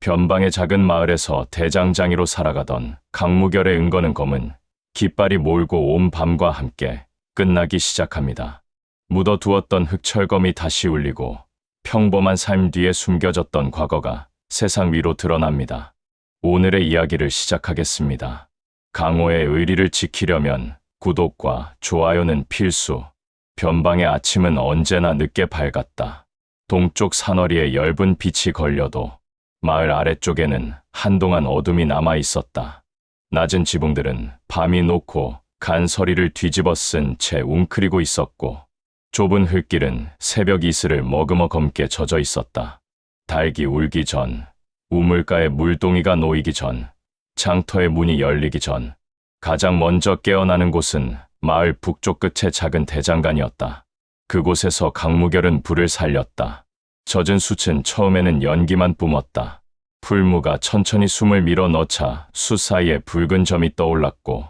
변방의 작은 마을에서 대장장이로 살아가던 강무결의 은거는 검은 깃발이 몰고 온 밤과 함께 끝나기 시작합니다. 묻어두었던 흑철검이 다시 울리고 평범한 삶 뒤에 숨겨졌던 과거가 세상 위로 드러납니다. 오늘의 이야기를 시작하겠습니다. 강호의 의리를 지키려면 구독과 좋아요는 필수. 변방의 아침은 언제나 늦게 밝았다. 동쪽 산허리에 엷은 빛이 걸려도 마을 아래쪽에는 한동안 어둠이 남아 있었다. 낮은 지붕들은 밤이 녹고 간서리를 뒤집어 쓴 채 웅크리고 있었고 좁은 흙길은 새벽 이슬을 머금어 검게 젖어 있었다. 닭이 울기 전, 우물가에 물동이가 놓이기 전, 장터의 문이 열리기 전, 가장 먼저 깨어나는 곳은 마을 북쪽 끝의 작은 대장간이었다. 그곳에서 강무결은 불을 살렸다. 젖은 숯은 처음에는 연기만 뿜었다. 풀무가 천천히 숨을 밀어 넣자 숯 사이에 붉은 점이 떠올랐고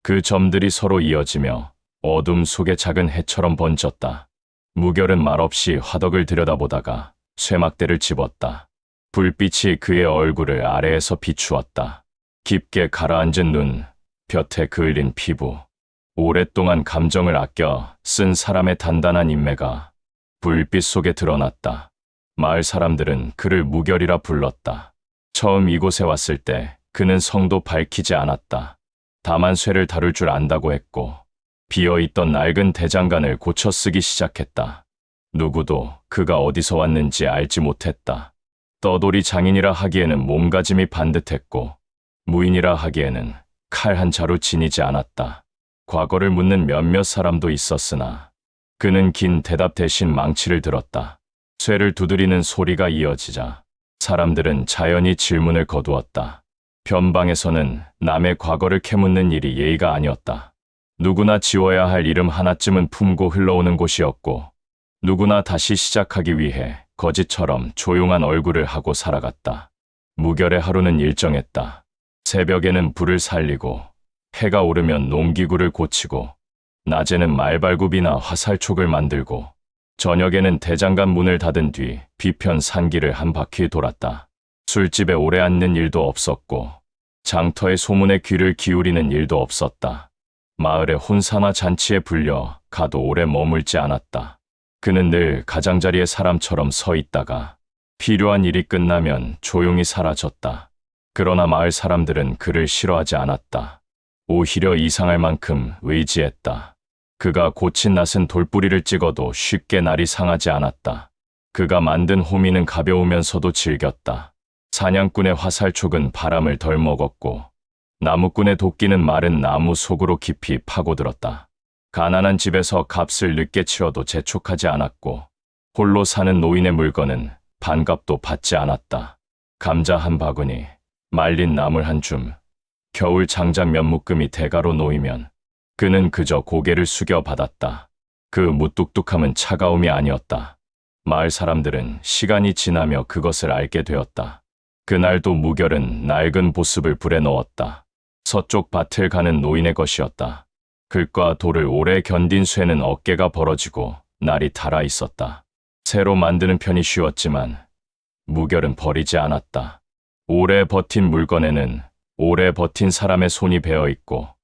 그 점들이 서로 이어지며 어둠 속에 작은 해처럼 번졌다. 무결은 말없이 화덕을 들여다보다가 쇠막대를 집었다. 불빛이 그의 얼굴을 아래에서 비추었다. 깊게 가라앉은 눈, 볕에 그을린 피부, 오랫동안 감정을 아껴 쓴 사람의 단단한 인매가 불빛 속에 드러났다. 마을 사람들은 그를 무결이라 불렀다. 처음 이곳에 왔을 때 그는 성도 밝히지 않았다. 다만 쇠를 다룰 줄 안다고 했고 비어있던 낡은 대장간을 고쳐 쓰기 시작했다. 누구도 그가 어디서 왔는지 알지 못했다. 떠돌이 장인이라 하기에는 몸가짐이 반듯했고 무인이라 하기에는 칼 한 자루 지니지 않았다. 과거를 묻는 몇몇 사람도 있었으나 그는 긴 대답 대신 망치를 들었다. 쇠를 두드리는 소리가 이어지자 사람들은 자연히 질문을 거두었다. 변방에서는 남의 과거를 캐묻는 일이 예의가 아니었다. 누구나 지워야 할 이름 하나쯤은 품고 흘러오는 곳이었고 누구나 다시 시작하기 위해 거짓처럼 조용한 얼굴을 하고 살아갔다. 무결의 하루는 일정했다. 새벽에는 불을 살리고 해가 오르면 농기구를 고치고 낮에는 말발굽이나 화살촉을 만들고 저녁에는 대장간 문을 닫은 뒤 비편 산길을 한 바퀴 돌았다. 술집에 오래 앉는 일도 없었고 장터의 소문에 귀를 기울이는 일도 없었다. 마을의 혼사나 잔치에 불려 가도 오래 머물지 않았다. 그는 늘 가장자리의 사람처럼 서 있다가 필요한 일이 끝나면 조용히 사라졌다. 그러나 마을 사람들은 그를 싫어하지 않았다. 오히려 이상할 만큼 의지했다. 그가 고친 낫은 돌뿌리를 찍어도 쉽게 날이 상하지 않았다. 그가 만든 호미는 가벼우면서도 질겼다. 사냥꾼의 화살촉은 바람을 덜 먹었고 나무꾼의 도끼는 마른 나무 속으로 깊이 파고들었다. 가난한 집에서 값을 늦게 치러도 재촉하지 않았고 홀로 사는 노인의 물건은 반값도 받지 않았다. 감자 한 바구니, 말린 나물 한 줌, 겨울 장작 몇 묶음이 대가로 놓이면 그는 그저 고개를 숙여 받았다. 그 무뚝뚝함은 차가움이 아니었다. 마을 사람들은 시간이 지나며 그것을 알게 되었다. 그날도 무결은 낡은 보습을 불에 넣었다. 서쪽 밭을 가는 노인의 것이었다. 글과 돌을 오래 견딘 쇠는 어깨가 벌어지고 날이 닳아 있었다. 새로 만드는 편이 쉬웠지만 무결은 버리지 않았다. 오래 버틴 물건에는 오래 버틴 사람의 손이 배어 있고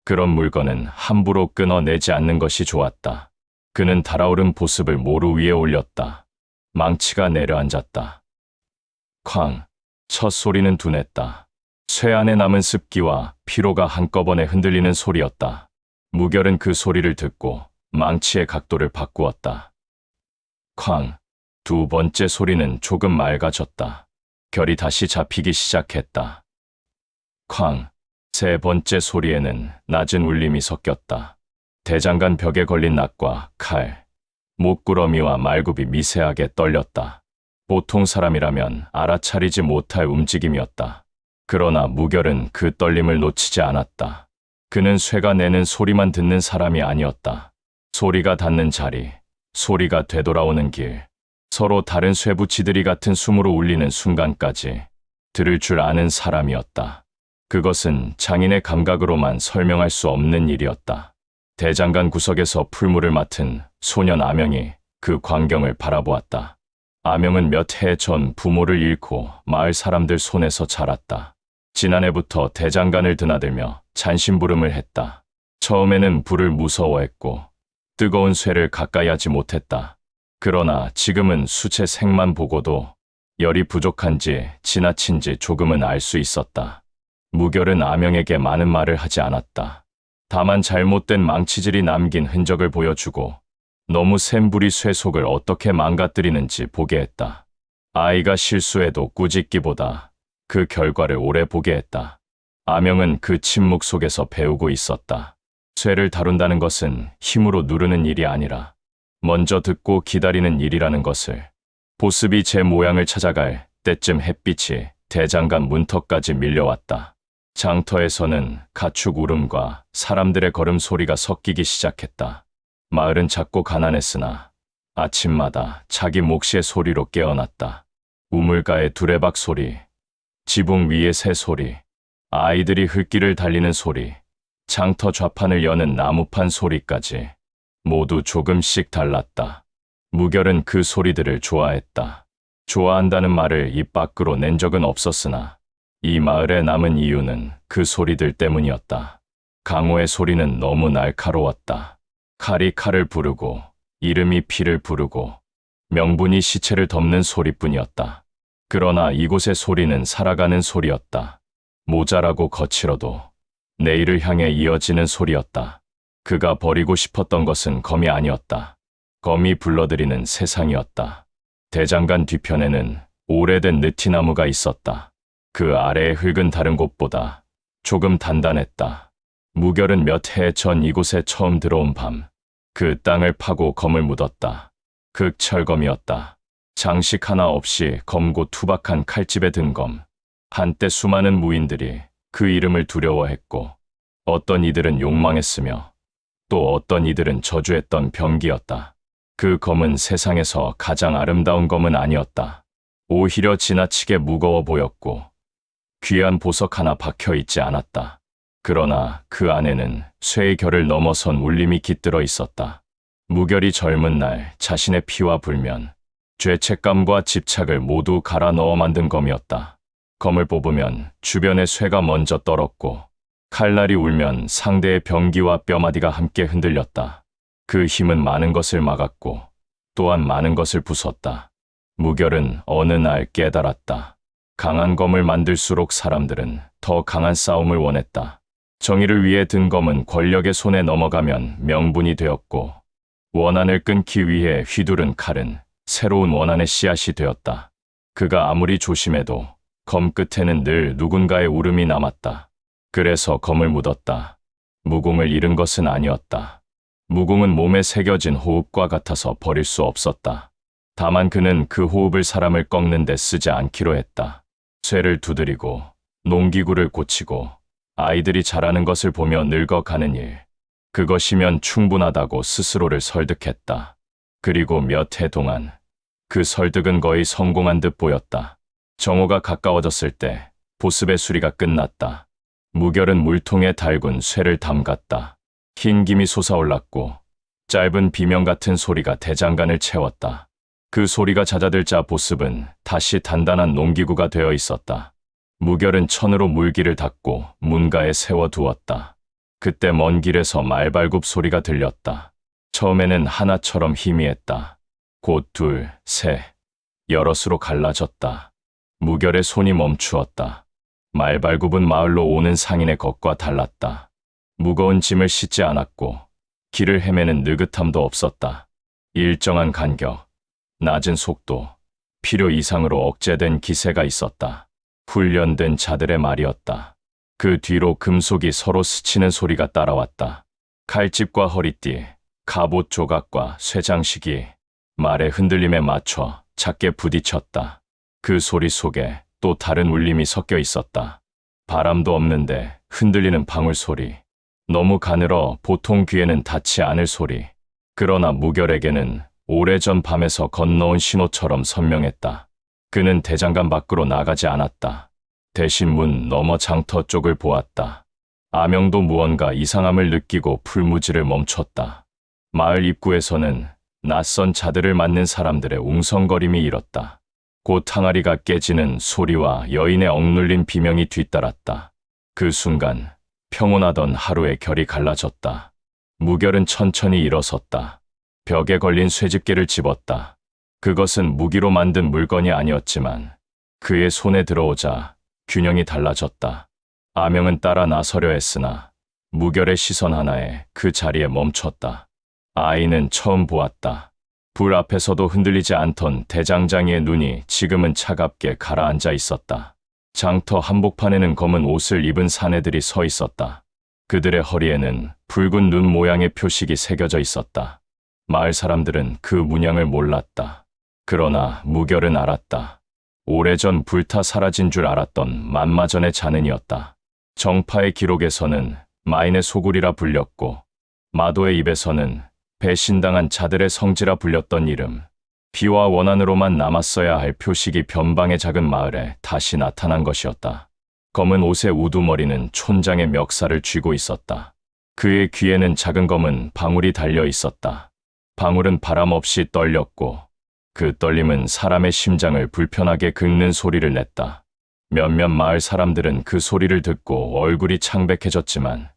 그런 물건은 함부로 끊어내지 않는 것이 좋았다. 그는 달아오른 보습을 모루 위에 올렸다. 망치가 내려앉았다. 쾅! 첫 소리는 둔했다. 쇠 안에 남은 습기와 피로가 한꺼번에 흔들리는 소리였다. 무결은 그 소리를 듣고 망치의 각도를 바꾸었다. 쾅! 두 번째 소리는 조금 맑아졌다. 결이 다시 잡히기 시작했다. 쾅! 세 번째 소리에는 낮은 울림이 섞였다. 대장간 벽에 걸린 낫과 칼, 목구러미와 말굽이 미세하게 떨렸다. 보통 사람이라면 알아차리지 못할 움직임이었다. 그러나 무결은 그 떨림을 놓치지 않았다. 그는 쇠가 내는 소리만 듣는 사람이 아니었다. 소리가 닿는 자리, 소리가 되돌아오는 길, 서로 다른 쇠붙이들이 같은 숨으로 울리는 순간까지 들을 줄 아는 사람이었다. 그것은 장인의 감각으로만 설명할 수 없는 일이었다. 대장간 구석에서 풀무를 맡은 소년 아명이 그 광경을 바라보았다. 아명은 몇 해 전 부모를 잃고 마을 사람들 손에서 자랐다. 지난해부터 대장간을 드나들며 잔심부름을 했다. 처음에는 불을 무서워했고 뜨거운 쇠를 가까이 하지 못했다. 그러나 지금은 수채 색만 보고도 열이 부족한지 지나친지 조금은 알 수 있었다. 무결은 아명에게 많은 말을 하지 않았다. 다만 잘못된 망치질이 남긴 흔적을 보여주고 너무 센 불이 쇠 속을 어떻게 망가뜨리는지 보게 했다. 아이가 실수해도 꾸짖기보다 그 결과를 오래 보게 했다. 아명은 그 침묵 속에서 배우고 있었다. 쇠를 다룬다는 것은 힘으로 누르는 일이 아니라 먼저 듣고 기다리는 일이라는 것을. 보습이 제 모양을 찾아갈 때쯤 햇빛이 대장간 문턱까지 밀려왔다. 장터에서는 가축 울음과 사람들의 걸음 소리가 섞이기 시작했다. 마을은 작고 가난했으나 아침마다 자기 몫의 소리로 깨어났다. 우물가의 두레박 소리, 지붕 위의 새 소리, 아이들이 흙길을 달리는 소리, 장터 좌판을 여는 나무판 소리까지 모두 조금씩 달랐다. 무결은 그 소리들을 좋아했다. 좋아한다는 말을 입 밖으로 낸 적은 없었으나 이 마을에 남은 이유는 그 소리들 때문이었다. 강호의 소리는 너무 날카로웠다. 칼이 칼을 부르고 이름이 피를 부르고 명분이 시체를 덮는 소리뿐이었다. 그러나 이곳의 소리는 살아가는 소리였다. 모자라고 거칠어도 내일을 향해 이어지는 소리였다. 그가 버리고 싶었던 것은 검이 아니었다. 검이 불러들이는 세상이었다. 대장간 뒤편에는 오래된 느티나무가 있었다. 그 아래의 흙은 다른 곳보다 조금 단단했다. 무결은 몇 해 전 이곳에 처음 들어온 밤, 그 땅을 파고 검을 묻었다. 극철검이었다. 장식 하나 없이 검고 투박한 칼집에 든 검. 한때 수많은 무인들이 그 이름을 두려워했고 어떤 이들은 욕망했으며 또 어떤 이들은 저주했던 병기였다. 그 검은 세상에서 가장 아름다운 검은 아니었다. 오히려 지나치게 무거워 보였고 귀한 보석 하나 박혀 있지 않았다. 그러나 그 안에는 쇠의 결을 넘어선 울림이 깃들어 있었다. 무결이 젊은 날 자신의 피와 불면, 죄책감과 집착을 모두 갈아 넣어 만든 검이었다. 검을 뽑으면 주변의 쇠가 먼저 떨었고 칼날이 울면 상대의 병기와 뼈마디가 함께 흔들렸다. 그 힘은 많은 것을 막았고 또한 많은 것을 부쉈다. 무결은 어느 날 깨달았다. 강한 검을 만들수록 사람들은 더 강한 싸움을 원했다. 정의를 위해 든 검은 권력의 손에 넘어가면 명분이 되었고 원한을 끊기 위해 휘두른 칼은 새로운 원한의 씨앗이 되었다. 그가 아무리 조심해도 검 끝에는 늘 누군가의 울음이 남았다. 그래서 검을 묻었다. 무공을 잃은 것은 아니었다. 무공은 몸에 새겨진 호흡과 같아서 버릴 수 없었다. 다만 그는 그 호흡을 사람을 꺾는 데 쓰지 않기로 했다. 쇠를 두드리고 농기구를 고치고 아이들이 자라는 것을 보며 늙어가는 일. 그것이면 충분하다고 스스로를 설득했다. 그리고 몇 해 동안 그 설득은 거의 성공한 듯 보였다. 정오가 가까워졌을 때 보습의 수리가 끝났다. 무결은 물통에 달군 쇠를 담갔다. 흰 김이 솟아올랐고 짧은 비명 같은 소리가 대장간을 채웠다. 그 소리가 잦아들자 보습은 다시 단단한 농기구가 되어 있었다. 무결은 천으로 물기를 닦고 문가에 세워두었다. 그때 먼 길에서 말발굽 소리가 들렸다. 처음에는 하나처럼 희미했다. 곧 둘, 셋, 여럿으로 갈라졌다. 무결의 손이 멈추었다. 말발굽은 마을로 오는 상인의 것과 달랐다. 무거운 짐을 싣지 않았고 길을 헤매는 느긋함도 없었다. 일정한 간격, 낮은 속도, 필요 이상으로 억제된 기세가 있었다. 훈련된 자들의 말이었다. 그 뒤로 금속이 서로 스치는 소리가 따라왔다. 칼집과 허리띠, 갑옷 조각과 쇠장식이 말의 흔들림에 맞춰 작게 부딪혔다. 그 소리 속에 또 다른 울림이 섞여 있었다. 바람도 없는데 흔들리는 방울 소리. 너무 가늘어 보통 귀에는 닿지 않을 소리. 그러나 무결에게는 오래전 밤에서 건너온 신호처럼 선명했다. 그는 대장간 밖으로 나가지 않았다. 대신 문 너머 장터 쪽을 보았다. 아명도 무언가 이상함을 느끼고 풀무지를 멈췄다. 마을 입구에서는 낯선 자들을 맞는 사람들의 웅성거림이 일었다. 곧 항아리가 깨지는 소리와 여인의 억눌린 비명이 뒤따랐다. 그 순간 평온하던 하루의 결이 갈라졌다. 무결은 천천히 일어섰다. 벽에 걸린 쇠집게를 집었다. 그것은 무기로 만든 물건이 아니었지만 그의 손에 들어오자 균형이 달라졌다. 아명은 따라 나서려 했으나 무결의 시선 하나에 그 자리에 멈췄다. 아이는 처음 보았다. 불 앞에서도 흔들리지 않던 대장장이의 눈이 지금은 차갑게 가라앉아 있었다. 장터 한복판에는 검은 옷을 입은 사내들이 서 있었다. 그들의 허리에는 붉은 눈 모양의 표식이 새겨져 있었다. 마을 사람들은 그 문양을 몰랐다. 그러나 무결은 알았다. 오래전 불타 사라진 줄 알았던 만마전의 자는이었다. 정파의 기록에서는 마인의 소굴이라 불렸고 마도의 입에서는 배신당한 자들의 성지라 불렸던 이름. 비와 원한으로만 남았어야 할 표식이 변방의 작은 마을에 다시 나타난 것이었다. 검은 옷의 우두머리는 촌장의 멱살을 쥐고 있었다. 그의 귀에는 작은 검은 방울이 달려 있었다. 방울은 바람 없이 떨렸고 그 떨림은 사람의 심장을 불편하게 긁는 소리를 냈다. 몇몇 마을 사람들은 그 소리를 듣고 얼굴이 창백해졌지만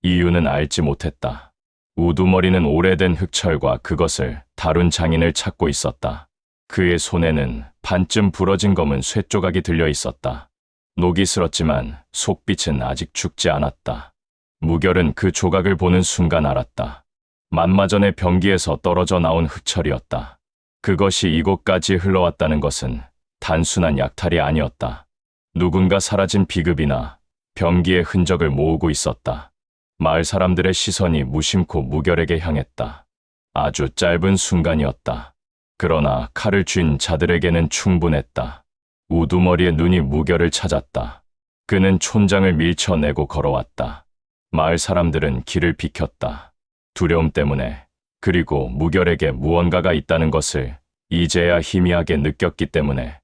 이유는 알지 못했다. 우두머리는 오래된 흑철과 그것을 다룬 장인을 찾고 있었다. 그의 손에는 반쯤 부러진 검은 쇠조각이 들려 있었다. 녹이 슬었지만 속빛은 아직 죽지 않았다. 무결은 그 조각을 보는 순간 알았다. 만마전의 병기에서 떨어져 나온 흑철이었다. 그것이 이곳까지 흘러왔다는 것은 단순한 약탈이 아니었다. 누군가 사라진 비급이나 병기의 흔적을 모으고 있었다. 마을 사람들의 시선이 무심코 무결에게 향했다. 아주 짧은 순간이었다. 그러나 칼을 쥔 자들에게는 충분했다. 우두머리의 눈이 무결을 찾았다. 그는 촌장을 밀쳐내고 걸어왔다. 마을 사람들은 길을 비켰다. 두려움 때문에, 그리고 무결에게 무언가가 있다는 것을 이제야 희미하게 느꼈기 때문에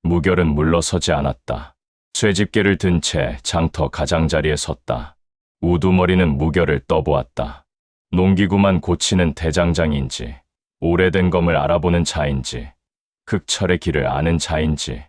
무결은 물러서지 않았다. 쇠집게를 든 채 장터 가장자리에 섰다. 우두머리는 무결을 떠보았다. 농기구만 고치는 대장장인지, 오래된 검을 알아보는 자인지, 흑철의 길을 아는 자인지,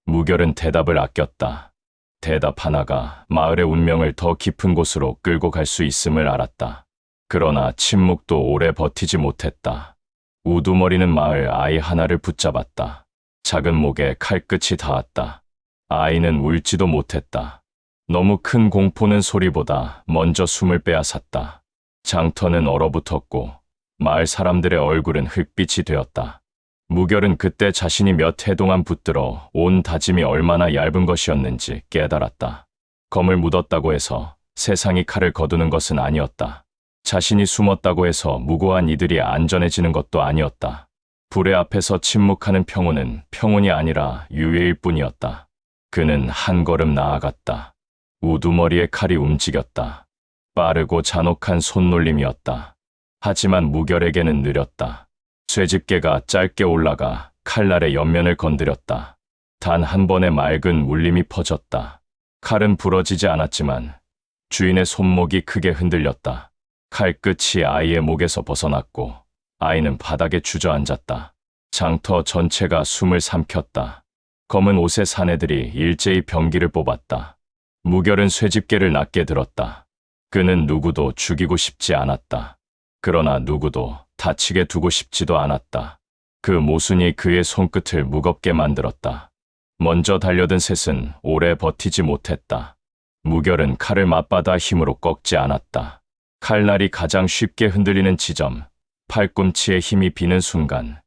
무결은 대답을 아꼈다. 대답 하나가 마을의 운명을 더 깊은 곳으로 끌고 갈 수 있음을 알았다. 그러나 침묵도 오래 버티지 못했다. 우두머리는 마을 아이 하나를 붙잡았다. 작은 목에 칼끝이 닿았다. 아이는 울지도 못했다. 너무 큰 공포는 소리보다 먼저 숨을 빼앗았다. 장터는 얼어붙었고 마을 사람들의 얼굴은 흙빛이 되었다. 무결은 그때 자신이 몇 해 동안 붙들어 온 다짐이 얼마나 얇은 것이었는지 깨달았다. 검을 묻었다고 해서 세상이 칼을 거두는 것은 아니었다. 자신이 숨었다고 해서 무고한 이들이 안전해지는 것도 아니었다. 불의 앞에서 침묵하는 평온은 평온이 아니라 유예일 뿐이었다. 그는 한 걸음 나아갔다. 우두머리의 칼이 움직였다. 빠르고 잔혹한 손놀림이었다. 하지만 무결에게는 느렸다. 쇠집게가 짧게 올라가 칼날의 옆면을 건드렸다. 단 한 번의 맑은 울림이 퍼졌다. 칼은 부러지지 않았지만 주인의 손목이 크게 흔들렸다. 칼끝이 아이의 목에서 벗어났고 아이는 바닥에 주저앉았다. 장터 전체가 숨을 삼켰다. 검은 옷의 사내들이 일제히 병기를 뽑았다. 무결은 쇠집게를 낮게 들었다. 그는 누구도 죽이고 싶지 않았다. 그러나 누구도 다치게 두고 싶지도 않았다. 그 모순이 그의 손끝을 무겁게 만들었다. 먼저 달려든 셋은 오래 버티지 못했다. 무결은 칼을 맞받아 힘으로 꺾지 않았다. 칼날이 가장 쉽게 흔들리는 지점, 팔꿈치에 힘이 비는 순간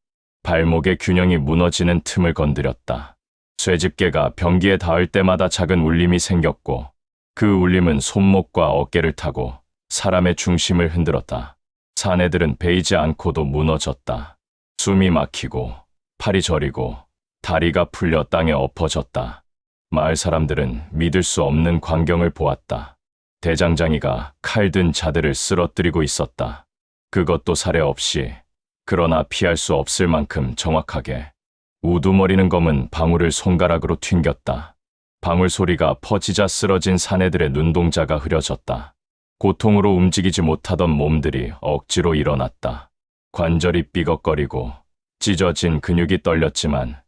발목의 균형이 무너지는 틈을 건드렸다. 쇠집게가 병기에 닿을 때마다 작은 울림이 생겼고 그 울림은 손목과 어깨를 타고 사람의 중심을 흔들었다. 사내들은 베이지 않고도 무너졌다. 숨이 막히고 팔이 저리고 다리가 풀려 땅에 엎어졌다. 마을 사람들은 믿을 수 없는 광경을 보았다. 대장장이가 칼든 자들을 쓰러뜨리고 있었다. 그것도 사례 없이, 그러나 피할 수 없을 만큼 정확하게. 우두머리는 검은 방울을 손가락으로 튕겼다. 방울 소리가 퍼지자 쓰러진 사내들의 눈동자가 흐려졌다. 고통으로 움직이지 못하던 몸들이 억지로 일어났다. 관절이 삐걱거리고 찢어진 근육이 떨렸지만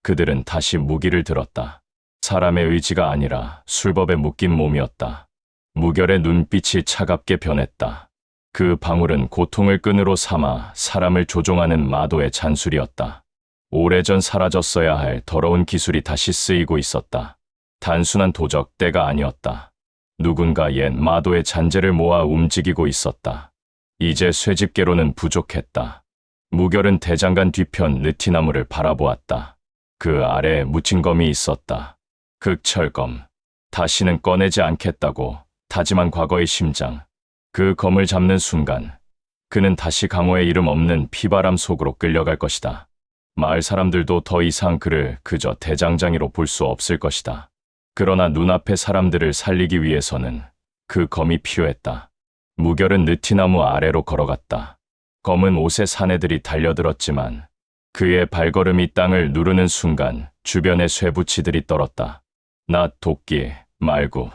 그들은 다시 무기를 들었다. 사람의 의지가 아니라 술법에 묶인 몸이었다. 무결의 눈빛이 차갑게 변했다. 그 방울은 고통을 끈으로 삼아 사람을 조종하는 마도의 잔술이었다. 오래전 사라졌어야 할 더러운 기술이 다시 쓰이고 있었다. 단순한 도적대가 아니었다. 누군가 옛 마도의 잔재를 모아 움직이고 있었다. 이제 쇠집게로는 부족했다. 무결은 대장간 뒤편 느티나무를 바라보았다. 그 아래에 묻힌 검이 있었다. 흑철검. 다시는 꺼내지 않겠다고 다짐한 과거의 심장. 그 검을 잡는 순간 그는 다시 강호의 이름 없는 피바람 속으로 끌려갈 것이다. 마을 사람들도 더 이상 그를 그저 대장장이로 볼 수 없을 것이다. 그러나 눈앞의 사람들을 살리기 위해서는 그 검이 필요했다. 무결은 느티나무 아래로 걸어갔다. 검은 옷에 사내들이 달려들었지만 그의 발걸음이 땅을 누르는 순간 주변의 쇠붙이들이 떨었다. 낫, 도끼, 말구,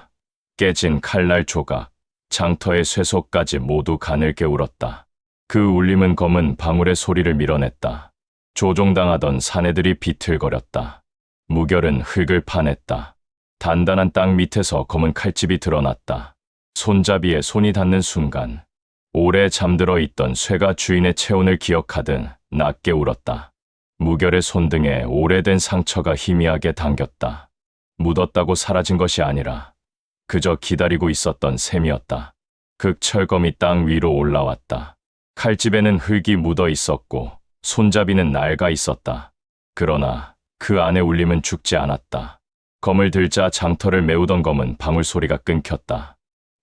깨진 칼날 조각, 장터의 쇠속까지 모두 가늘게 울었다. 그 울림은 검은 방울의 소리를 밀어냈다. 조종당하던 사내들이 비틀거렸다. 무결은 흙을 파냈다. 단단한 땅 밑에서 검은 칼집이 드러났다. 손잡이에 손이 닿는 순간 오래 잠들어 있던 쇠가 주인의 체온을 기억하듯 낮게 울었다. 무결의 손등에 오래된 상처가 희미하게 당겼다. 묻었다고 사라진 것이 아니라 그저 기다리고 있었던 셈이었다. 흑철검이 땅 위로 올라왔다. 칼집에는 흙이 묻어 있었고 손잡이는 낡아 있었다. 그러나 그 안의 울림은 죽지 않았다. 검을 들자 장터를 메우던 검은 방울 소리가 끊겼다.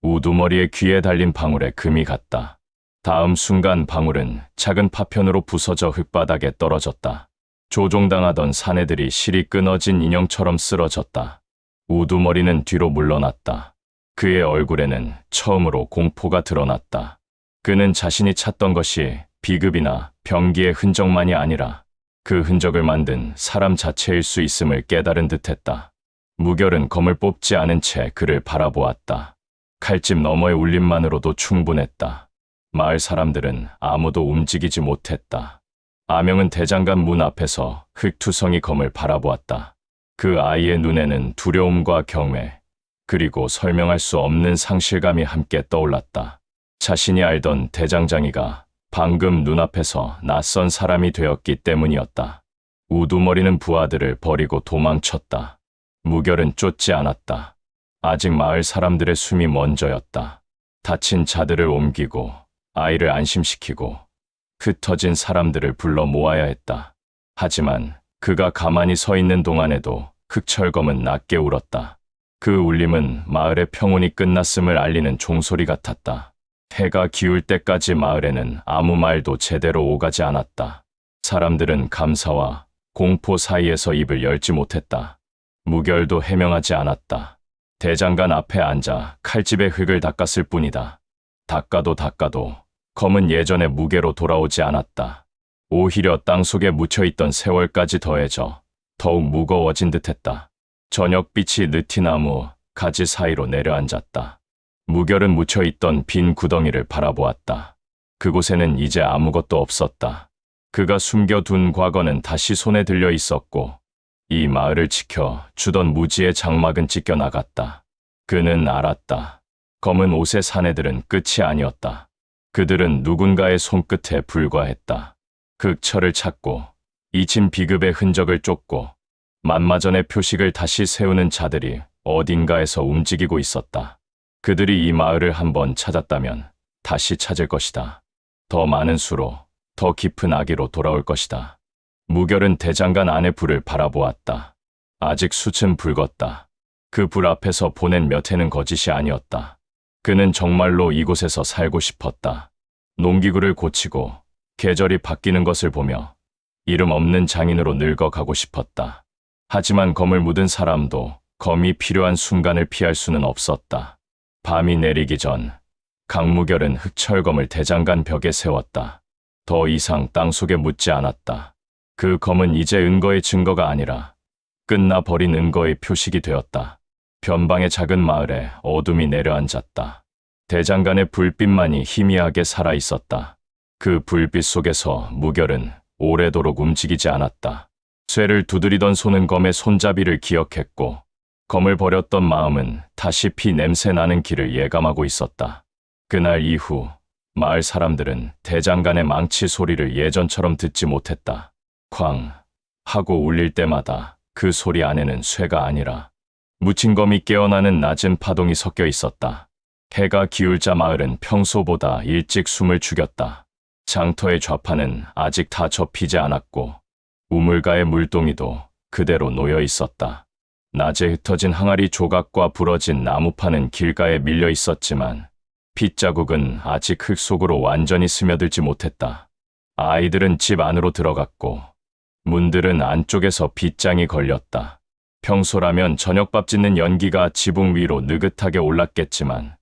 우두머리의 귀에 달린 방울에 금이 갔다. 다음 순간 방울은 작은 파편으로 부서져 흙바닥에 떨어졌다. 조종당하던 사내들이 실이 끊어진 인형처럼 쓰러졌다. 우두머리는 뒤로 물러났다. 그의 얼굴에는 처음으로 공포가 드러났다. 그는 자신이 찾던 것이 비급이나 병기의 흔적만이 아니라 그 흔적을 만든 사람 자체일 수 있음을 깨달은 듯했다. 무결은 검을 뽑지 않은 채 그를 바라보았다. 칼집 너머의 울림만으로도 충분했다. 마을 사람들은 아무도 움직이지 못했다. 아명은 대장간 문 앞에서 흙투성이 검을 바라보았다. 그 아이의 눈에는 두려움과 경외, 그리고 설명할 수 없는 상실감이 함께 떠올랐다. 자신이 알던 대장장이가 방금 눈앞에서 낯선 사람이 되었기 때문이었다. 우두머리는 부하들을 버리고 도망쳤다. 무결은 쫓지 않았다. 아직 마을 사람들의 숨이 먼저였다. 다친 자들을 옮기고 아이를 안심시키고 흩어진 사람들을 불러 모아야 했다. 하지만 그가 가만히 서 있는 동안에도 흑철검은 낮게 울었다. 그 울림은 마을의 평온이 끝났음을 알리는 종소리 같았다. 해가 기울 때까지 마을에는 아무 말도 제대로 오가지 않았다. 사람들은 감사와 공포 사이에서 입을 열지 못했다. 무결도 해명하지 않았다. 대장간 앞에 앉아 칼집에 흙을 닦았을 뿐이다. 닦아도 검은 예전의 무게로 돌아오지 않았다. 오히려 땅속에 묻혀있던 세월까지 더해져 더욱 무거워진 듯했다. 저녁빛이 느티나무 가지 사이로 내려앉았다. 무결은 묻혀있던 빈 구덩이를 바라보았다. 그곳에는 이제 아무것도 없었다. 그가 숨겨둔 과거는 다시 손에 들려 있었고 이 마을을 지켜 주던 무지의 장막은 찢겨나갔다. 그는 알았다. 검은 옷의 사내들은 끝이 아니었다. 그들은 누군가의 손끝에 불과했다. 흑철을 찾고 잊힌 비급의 흔적을 쫓고 만마전의 표식을 다시 세우는 자들이 어딘가에서 움직이고 있었다. 그들이 이 마을을 한번 찾았다면 다시 찾을 것이다. 더 많은 수로, 더 깊은 악의로 돌아올 것이다. 무결은 대장간 안의 불을 바라보았다. 아직 숯은 붉었다. 그 불 앞에서 보낸 몇 해는 거짓이 아니었다. 그는 정말로 이곳에서 살고 싶었다. 농기구를 고치고 계절이 바뀌는 것을 보며 이름 없는 장인으로 늙어가고 싶었다. 하지만 검을 묻은 사람도 검이 필요한 순간을 피할 수는 없었다. 밤이 내리기 전 강무결은 흑철검을 대장간 벽에 세웠다. 더 이상 땅속에 묻지 않았다. 그 검은 이제 은거의 증거가 아니라 끝나버린 은거의 표식이 되었다. 변방의 작은 마을에 어둠이 내려앉았다. 대장간의 불빛만이 희미하게 살아있었다. 그 불빛 속에서 무결은 오래도록 움직이지 않았다. 쇠를 두드리던 손은 검의 손잡이를 기억했고 검을 버렸던 마음은 다시 피 냄새 나는 길을 예감하고 있었다. 그날 이후 마을 사람들은 대장간의 망치 소리를 예전처럼 듣지 못했다. 쾅 하고 울릴 때마다 그 소리 안에는 쇠가 아니라 묻힌 검이 깨어나는 낮은 파동이 섞여 있었다. 해가 기울자 마을은 평소보다 일찍 숨을 죽였다. 장터의 좌판은 아직 다 접히지 않았고 우물가의 물동이도 그대로 놓여 있었다. 낮에 흩어진 항아리 조각과 부러진 나무판은 길가에 밀려 있었지만 핏자국은 아직 흙 속으로 완전히 스며들지 못했다. 아이들은 집 안으로 들어갔고 문들은 안쪽에서 빗장이 걸렸다. 평소라면 저녁밥 짓는 연기가 지붕 위로 느긋하게 올랐겠지만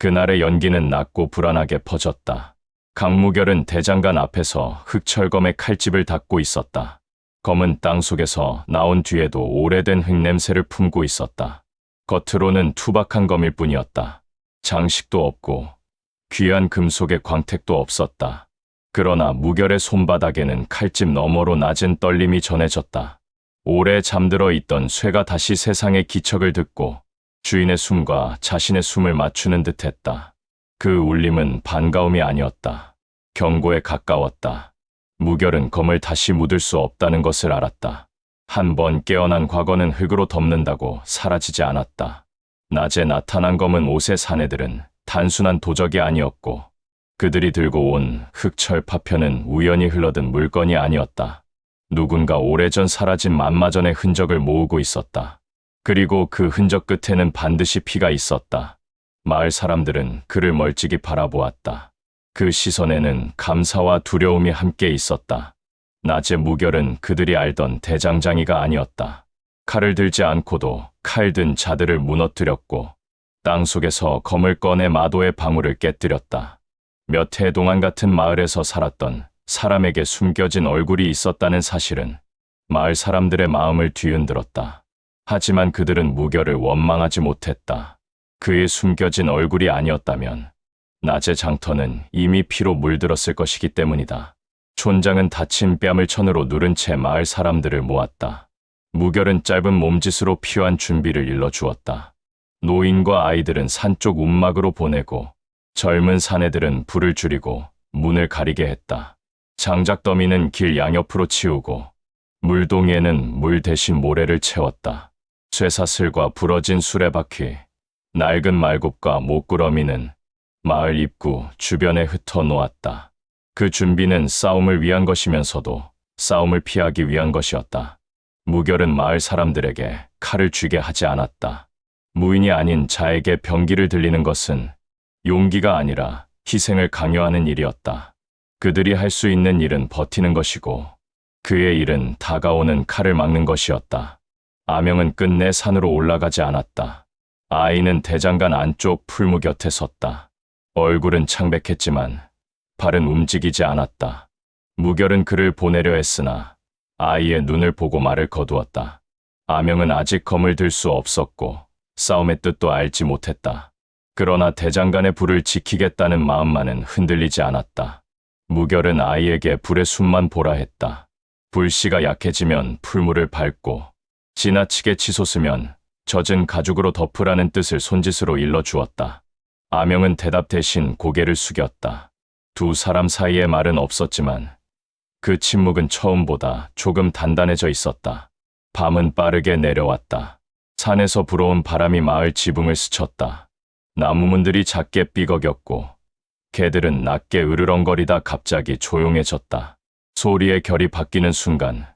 그날의 연기는 낮고 불안하게 퍼졌다. 강무결은 대장간 앞에서 흑철검의 칼집을 닦고 있었다. 검은 땅 속에서 나온 뒤에도 오래된 흙냄새를 품고 있었다. 겉으로는 투박한 검일 뿐이었다. 장식도 없고 귀한 금속의 광택도 없었다. 그러나 무결의 손바닥에는 칼집 너머로 낮은 떨림이 전해졌다. 오래 잠들어 있던 쇠가 다시 세상의 기척을 듣고 주인의 숨과 자신의 숨을 맞추는 듯했다. 그 울림은 반가움이 아니었다. 경고에 가까웠다. 무결은 검을 다시 묻을 수 없다는 것을 알았다. 한 번 깨어난 과거는 흙으로 덮는다고 사라지지 않았다. 낮에 나타난 검은 옷의 사내들은 단순한 도적이 아니었고 그들이 들고 온 흑철 파편은 우연히 흘러든 물건이 아니었다. 누군가 오래전 사라진 만마전의 흔적을 모으고 있었다. 그리고 그 흔적 끝에는 반드시 피가 있었다. 마을 사람들은 그를 멀찍이 바라보았다. 그 시선에는 감사와 두려움이 함께 있었다. 낮의 무결은 그들이 알던 대장장이가 아니었다. 칼을 들지 않고도 칼 든 자들을 무너뜨렸고 땅 속에서 검을 꺼내 마도의 방울을 깨뜨렸다. 몇 해 동안 같은 마을에서 살았던 사람에게 숨겨진 얼굴이 있었다는 사실은 마을 사람들의 마음을 뒤흔들었다. 하지만 그들은 무결을 원망하지 못했다. 그의 숨겨진 얼굴이 아니었다면 낮의 장터는 이미 피로 물들었을 것이기 때문이다. 촌장은 다친 뺨을 천으로 누른 채 마을 사람들을 모았다. 무결은 짧은 몸짓으로 필요한 준비를 일러주었다. 노인과 아이들은 산 쪽 움막으로 보내고 젊은 사내들은 불을 줄이고 문을 가리게 했다. 장작더미는 길 양옆으로 치우고 물동이에는 물 대신 모래를 채웠다. 쇠사슬과 부러진 수레바퀴, 낡은 말굽과 목구러미는 마을 입구 주변에 흩어 놓았다. 그 준비는 싸움을 위한 것이면서도 싸움을 피하기 위한 것이었다. 무결은 마을 사람들에게 칼을 쥐게 하지 않았다. 무인이 아닌 자에게 병기를 들리는 것은 용기가 아니라 희생을 강요하는 일이었다. 그들이 할 수 있는 일은 버티는 것이고 그의 일은 다가오는 칼을 막는 것이었다. 아명은 끝내 산으로 올라가지 않았다. 아이는 대장간 안쪽 풀무 곁에 섰다. 얼굴은 창백했지만 발은 움직이지 않았다. 무결은 그를 보내려 했으나 아이의 눈을 보고 말을 거두었다. 아명은 아직 검을 들 수 없었고 싸움의 뜻도 알지 못했다. 그러나 대장간의 불을 지키겠다는 마음만은 흔들리지 않았다. 무결은 아이에게 불의 숨만 보라 했다. 불씨가 약해지면 풀물을 밟고 지나치게 치솟으면 젖은 가죽으로 덮으라는 뜻을 손짓으로 일러주었다. 아명은 대답 대신 고개를 숙였다. 두 사람 사이에 말은 없었지만 그 침묵은 처음보다 조금 단단해져 있었다. 밤은 빠르게 내려왔다. 산에서 불어온 바람이 마을 지붕을 스쳤다. 나무문들이 작게 삐걱였고 개들은 낮게 으르렁거리다 갑자기 조용해졌다. 소리의 결이 바뀌는 순간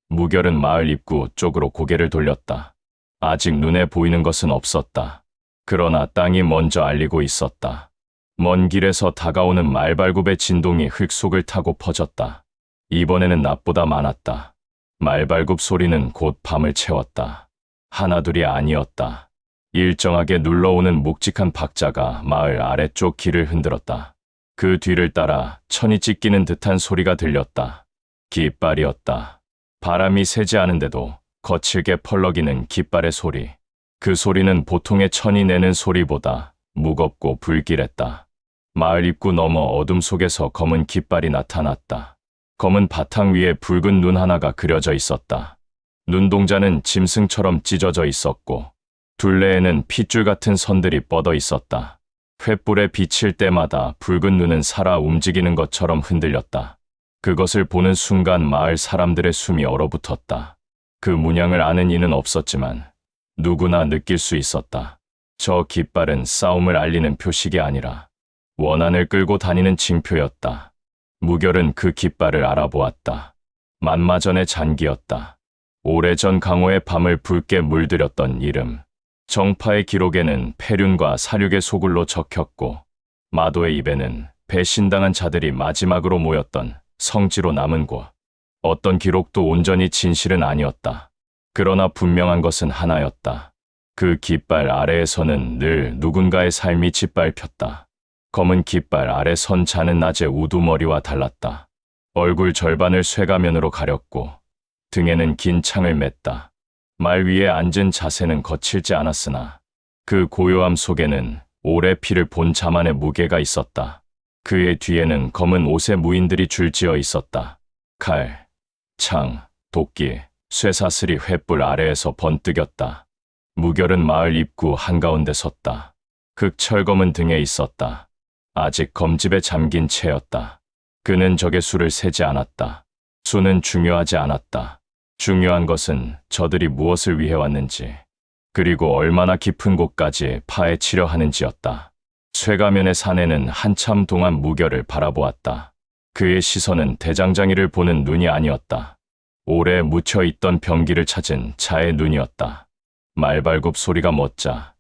무결은 마을 입구 쪽으로 고개를 돌렸다. 아직 눈에 보이는 것은 없었다. 그러나 땅이 먼저 알리고 있었다. 먼 길에서 다가오는 말발굽의 진동이 흙 속을 타고 퍼졌다. 이번에는 낮보다 많았다. 말발굽 소리는 곧 밤을 채웠다. 하나둘이 아니었다. 일정하게 눌러오는 묵직한 박자가 마을 아래쪽 길을 흔들었다. 그 뒤를 따라 천이 찢기는 듯한 소리가 들렸다. 깃발이었다. 바람이 세지 않은데도 거칠게 펄럭이는 깃발의 소리. 그 소리는 보통의 천이 내는 소리보다 무겁고 불길했다. 마을 입구 너머 어둠 속에서 검은 깃발이 나타났다. 검은 바탕 위에 붉은 눈 하나가 그려져 있었다. 눈동자는 짐승처럼 찢어져 있었고 둘레에는 핏줄 같은 선들이 뻗어 있었다. 횃불에 비칠 때마다 붉은 눈은 살아 움직이는 것처럼 흔들렸다. 그것을 보는 순간 마을 사람들의 숨이 얼어붙었다. 그 문양을 아는 이는 없었지만 누구나 느낄 수 있었다. 저 깃발은 싸움을 알리는 표식이 아니라 원한을 끌고 다니는 징표였다. 무결은 그 깃발을 알아보았다. 만마전의 잔기였다. 오래전 강호의 밤을 붉게 물들였던 이름. 정파의 기록에는 패륜과 사륙의 소굴로 적혔고 마도의 입에는 배신당한 자들이 마지막으로 모였던 성지로 남은 곳. 어떤 기록도 온전히 진실은 아니었다. 그러나 분명한 것은 하나였다. 그 깃발 아래에서는 늘 누군가의 삶이 짓밟혔다. 검은 깃발 아래 선 자는 낮의 우두머리와 달랐다. 얼굴 절반을 쇠가면으로 가렸고 등에는 긴 창을 맸다. 말 위에 앉은 자세는 거칠지 않았으나 그 고요함 속에는 오래 피를 본 자만의 무게가 있었다. 그의 뒤에는 검은 옷의 무인들이 줄지어 있었다. 칼, 창, 도끼, 쇠사슬이 횃불 아래에서 번뜩였다. 무결은 마을 입구 한가운데 섰다. 흑철검은 등에 있었다. 아직 검집에 잠긴 채였다. 그는 적의 수를 세지 않았다. 수는 중요하지 않았다. 중요한 것은 저들이 무엇을 위해 왔는지, 그리고 얼마나 깊은 곳까지 파헤치려 하는지였다. 쇠가면의 사내는 한참 동안 무결을 바라보았다. 그의 시선은 대장장이를 보는 눈이 아니었다. 오래 묻혀있던 병기를 찾은 자의 눈이었다. 말발굽 소리가 멎자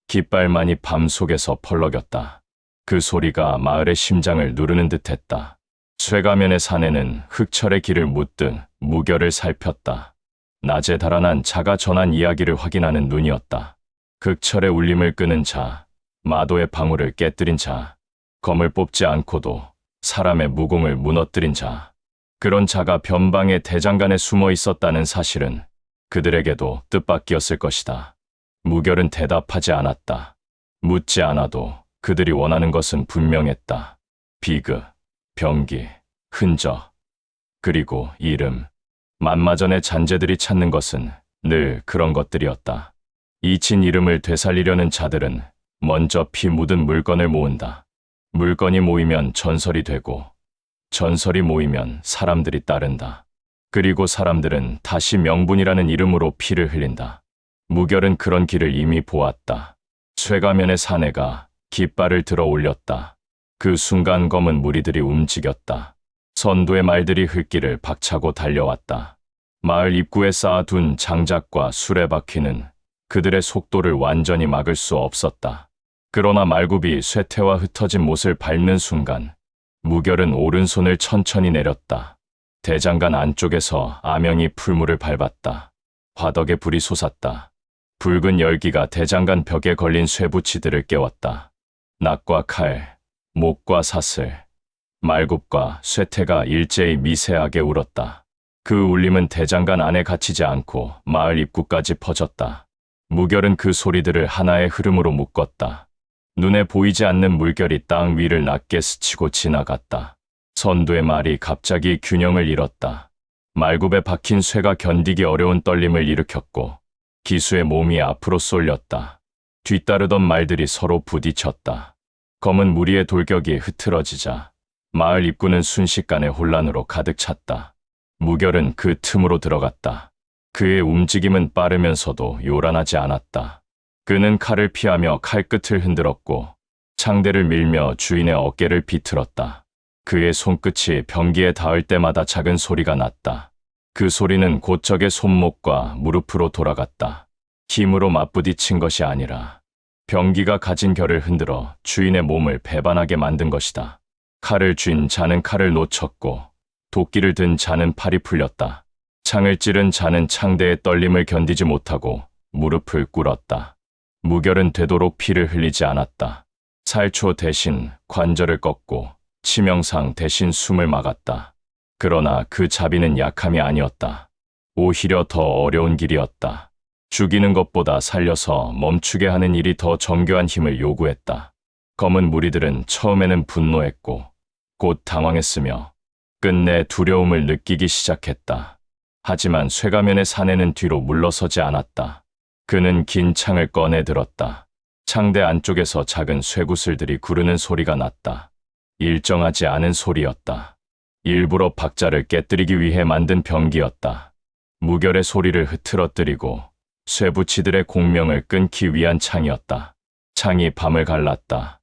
깃발만이 밤 속에서 펄럭였다. 그 소리가 마을의 심장을 누르는 듯했다. 쇠가면의 사내는 흑철의 길을 묻듯 무결을 살폈다. 낮에 달아난 자가 전한 이야기를 확인하는 눈이었다. 흑철의 울림을 끄는 자, 마도의 방울을 깨뜨린 자, 검을 뽑지 않고도 사람의 무공을 무너뜨린 자. 그런 자가 변방의 대장간에 숨어 있었다는 사실은 그들에게도 뜻밖이었을 것이다. 무결은 대답하지 않았다. 묻지 않아도 그들이 원하는 것은 분명했다. 비극, 병기, 흔적, 그리고 이름. 만마전의 잔재들이 찾는 것은 늘 그런 것들이었다. 잊힌 이름을 되살리려는 자들은 먼저 피 묻은 물건을 모은다. 물건이 모이면 전설이 되고 전설이 모이면 사람들이 따른다. 그리고 사람들은 다시 명분이라는 이름으로 피를 흘린다. 무결은 그런 길을 이미 보았다. 쇠가면의 사내가 깃발을 들어 올렸다. 그 순간 검은 무리들이 움직였다. 선두의 말들이 흙길을 박차고 달려왔다. 마을 입구에 쌓아둔 장작과 수레바퀴는 그들의 속도를 완전히 막을 수 없었다. 그러나 말굽이 쇠퇴와 흩어진 못을 밟는 순간 무결은 오른손을 천천히 내렸다. 대장간 안쪽에서 아명이 풀물을 밟았다. 화덕에 불이 솟았다. 붉은 열기가 대장간 벽에 걸린 쇠붙이들을 깨웠다. 낙과 칼, 목과 사슬, 말굽과 쇠퇴가 일제히 미세하게 울었다. 그 울림은 대장간 안에 갇히지 않고 마을 입구까지 퍼졌다. 무결은 그 소리들을 하나의 흐름으로 묶었다. 눈에 보이지 않는 물결이 땅 위를 낮게 스치고 지나갔다. 선두의 말이 갑자기 균형을 잃었다. 말굽에 박힌 쇠가 견디기 어려운 떨림을 일으켰고 기수의 몸이 앞으로 쏠렸다. 뒤따르던 말들이 서로 부딪혔다. 검은 무리의 돌격이 흐트러지자 마을 입구는 순식간에 혼란으로 가득 찼다. 무결은 그 틈으로 들어갔다. 그의 움직임은 빠르면서도 요란하지 않았다. 그는 칼을 피하며 칼끝을 흔들었고 창대를 밀며 주인의 어깨를 비틀었다. 그의 손끝이 병기에 닿을 때마다 작은 소리가 났다. 그 소리는 곧 적의 손목과 무릎으로 돌아갔다. 힘으로 맞부딪힌 것이 아니라 병기가 가진 결을 흔들어 주인의 몸을 배반하게 만든 것이다. 칼을 쥔 자는 칼을 놓쳤고 도끼를 든 자는 팔이 풀렸다. 창을 찌른 자는 창대의 떨림을 견디지 못하고 무릎을 꿇었다. 무결은 되도록 피를 흘리지 않았다. 살초 대신 관절을 꺾고 치명상 대신 숨을 막았다. 그러나 그 자비는 약함이 아니었다. 오히려 더 어려운 길이었다. 죽이는 것보다 살려서 멈추게 하는 일이 더 정교한 힘을 요구했다. 검은 무리들은 처음에는 분노했고 곧 당황했으며 끝내 두려움을 느끼기 시작했다. 하지만 쇠가면의 사내는 뒤로 물러서지 않았다. 그는 긴 창을 꺼내 들었다. 창대 안쪽에서 작은 쇠구슬들이 구르는 소리가 났다. 일정하지 않은 소리였다. 일부러 박자를 깨뜨리기 위해 만든 병기였다. 무결의 소리를 흐트러뜨리고 쇠붙이들의 공명을 끊기 위한 창이었다. 창이 밤을 갈랐다.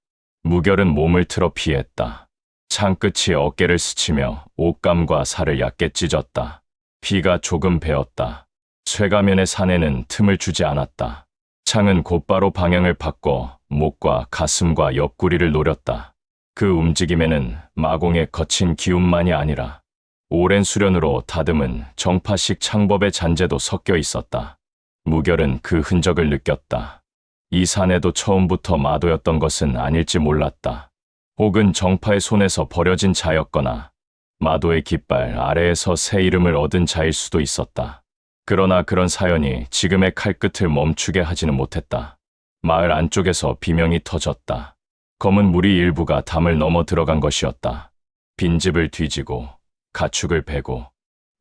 무결은 몸을 틀어 피했다. 창 끝이 어깨를 스치며 옷감과 살을 얕게 찢었다. 피가 조금 배었다. 쇠가면의 사내는 틈을 주지 않았다. 창은 곧바로 방향을 바꿔 목과 가슴과 옆구리를 노렸다. 그 움직임에는 마공의 거친 기운만이 아니라 오랜 수련으로 다듬은 정파식 창법의 잔재도 섞여 있었다. 무결은 그 흔적을 느꼈다. 이 사내도 처음부터 마도였던 것은 아닐지 몰랐다. 혹은 정파의 손에서 버려진 자였거나 마도의 깃발 아래에서 새 이름을 얻은 자일 수도 있었다. 그러나 그런 사연이 지금의 칼끝을 멈추게 하지는 못했다. 마을 안쪽에서 비명이 터졌다. 검은 무리 일부가 담을 넘어 들어간 것이었다. 빈집을 뒤지고 가축을 베고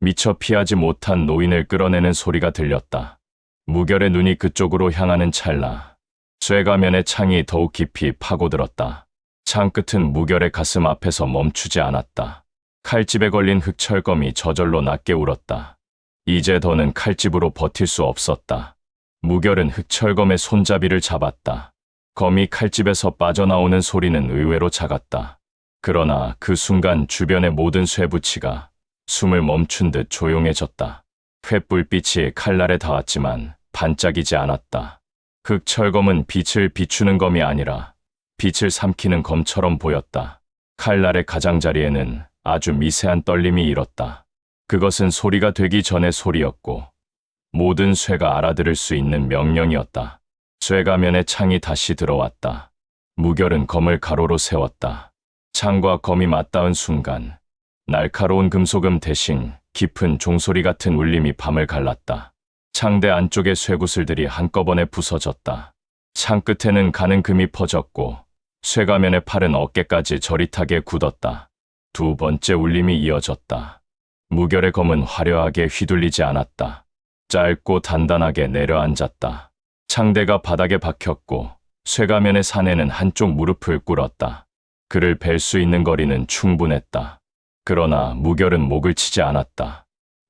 미처 피하지 못한 노인을 끌어내는 소리가 들렸다. 무결의 눈이 그쪽으로 향하는 찰나 쇠가면의 창이 더욱 깊이 파고들었다. 창 끝은 무결의 가슴 앞에서 멈추지 않았다. 칼집에 걸린 흑철검이 저절로 낮게 울었다. 이제 더는 칼집으로 버틸 수 없었다. 무결은 흑철검의 손잡이를 잡았다. 검이 칼집에서 빠져나오는 소리는 의외로 작았다. 그러나 그 순간 주변의 모든 쇠붙이가 숨을 멈춘 듯 조용해졌다. 횃불빛이 칼날에 닿았지만 반짝이지 않았다. 흑철검은 빛을 비추는 검이 아니라 빛을 삼키는 검처럼 보였다. 칼날의 가장자리에는 아주 미세한 떨림이 일었다. 그것은 소리가 되기 전의 소리였고 모든 쇠가 알아들을 수 있는 명령이었다. 쇠가면의 창이 다시 들어왔다. 무결은 검을 가로로 세웠다. 창과 검이 맞닿은 순간 날카로운 금속음 대신 깊은 종소리 같은 울림이 밤을 갈랐다. 창대 안쪽의 쇠구슬들이 한꺼번에 부서졌다. 창 끝에는 가는 금이 퍼졌고 쇠가면의 팔은 어깨까지 저릿하게 굳었다. 두 번째 울림이 이어졌다. 무결의 검은 화려하게 휘둘리지 않았다. 짧고 단단하게 내려앉았다. 창대가 바닥에 박혔고 쇠가면의 사내는 한쪽 무릎을 꿇었다. 그를 벨 수 있는 거리는 충분했다. 그러나 무결은 목을 치지 않았다.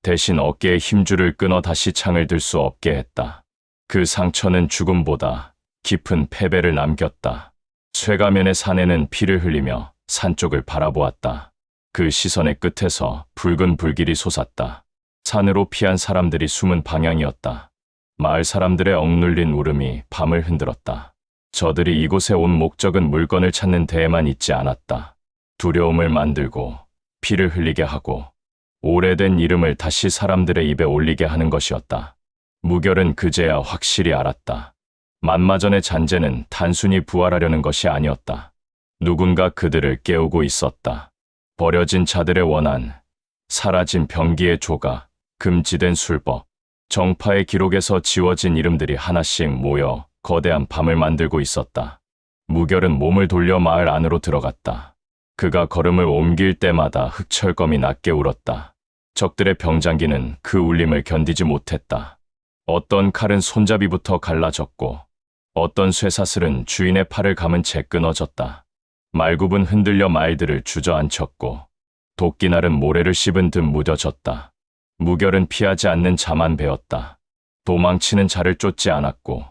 대신 어깨의 힘줄을 끊어 다시 창을 들 수 없게 했다. 그 상처는 죽음보다 깊은 패배를 남겼다. 쇠가면의 사내는 피를 흘리며 산 쪽을 바라보았다. 그 시선의 끝에서 붉은 불길이 솟았다. 산으로 피한 사람들이 숨은 방향이었다. 마을 사람들의 억눌린 울음이 밤을 흔들었다. 저들이 이곳에 온 목적은 물건을 찾는 데에만 있지 않았다. 두려움을 만들고 피를 흘리게 하고 오래된 이름을 다시 사람들의 입에 올리게 하는 것이었다. 무결은 그제야 확실히 알았다. 만마전의 잔재는 단순히 부활하려는 것이 아니었다. 누군가 그들을 깨우고 있었다. 버려진 자들의 원한, 사라진 병기의 조각, 금지된 술법, 정파의 기록에서 지워진 이름들이 하나씩 모여 거대한 밤을 만들고 있었다. 무결은 몸을 돌려 마을 안으로 들어갔다. 그가 걸음을 옮길 때마다 흑철검이 낮게 울었다. 적들의 병장기는 그 울림을 견디지 못했다. 어떤 칼은 손잡이부터 갈라졌고 어떤 쇠사슬은 주인의 팔을 감은 채 끊어졌다. 말굽은 흔들려 말들을 주저앉혔고 도끼날은 모래를 씹은 듯 무뎌졌다. 무결은 피하지 않는 자만 베었다. 도망치는 자를 쫓지 않았고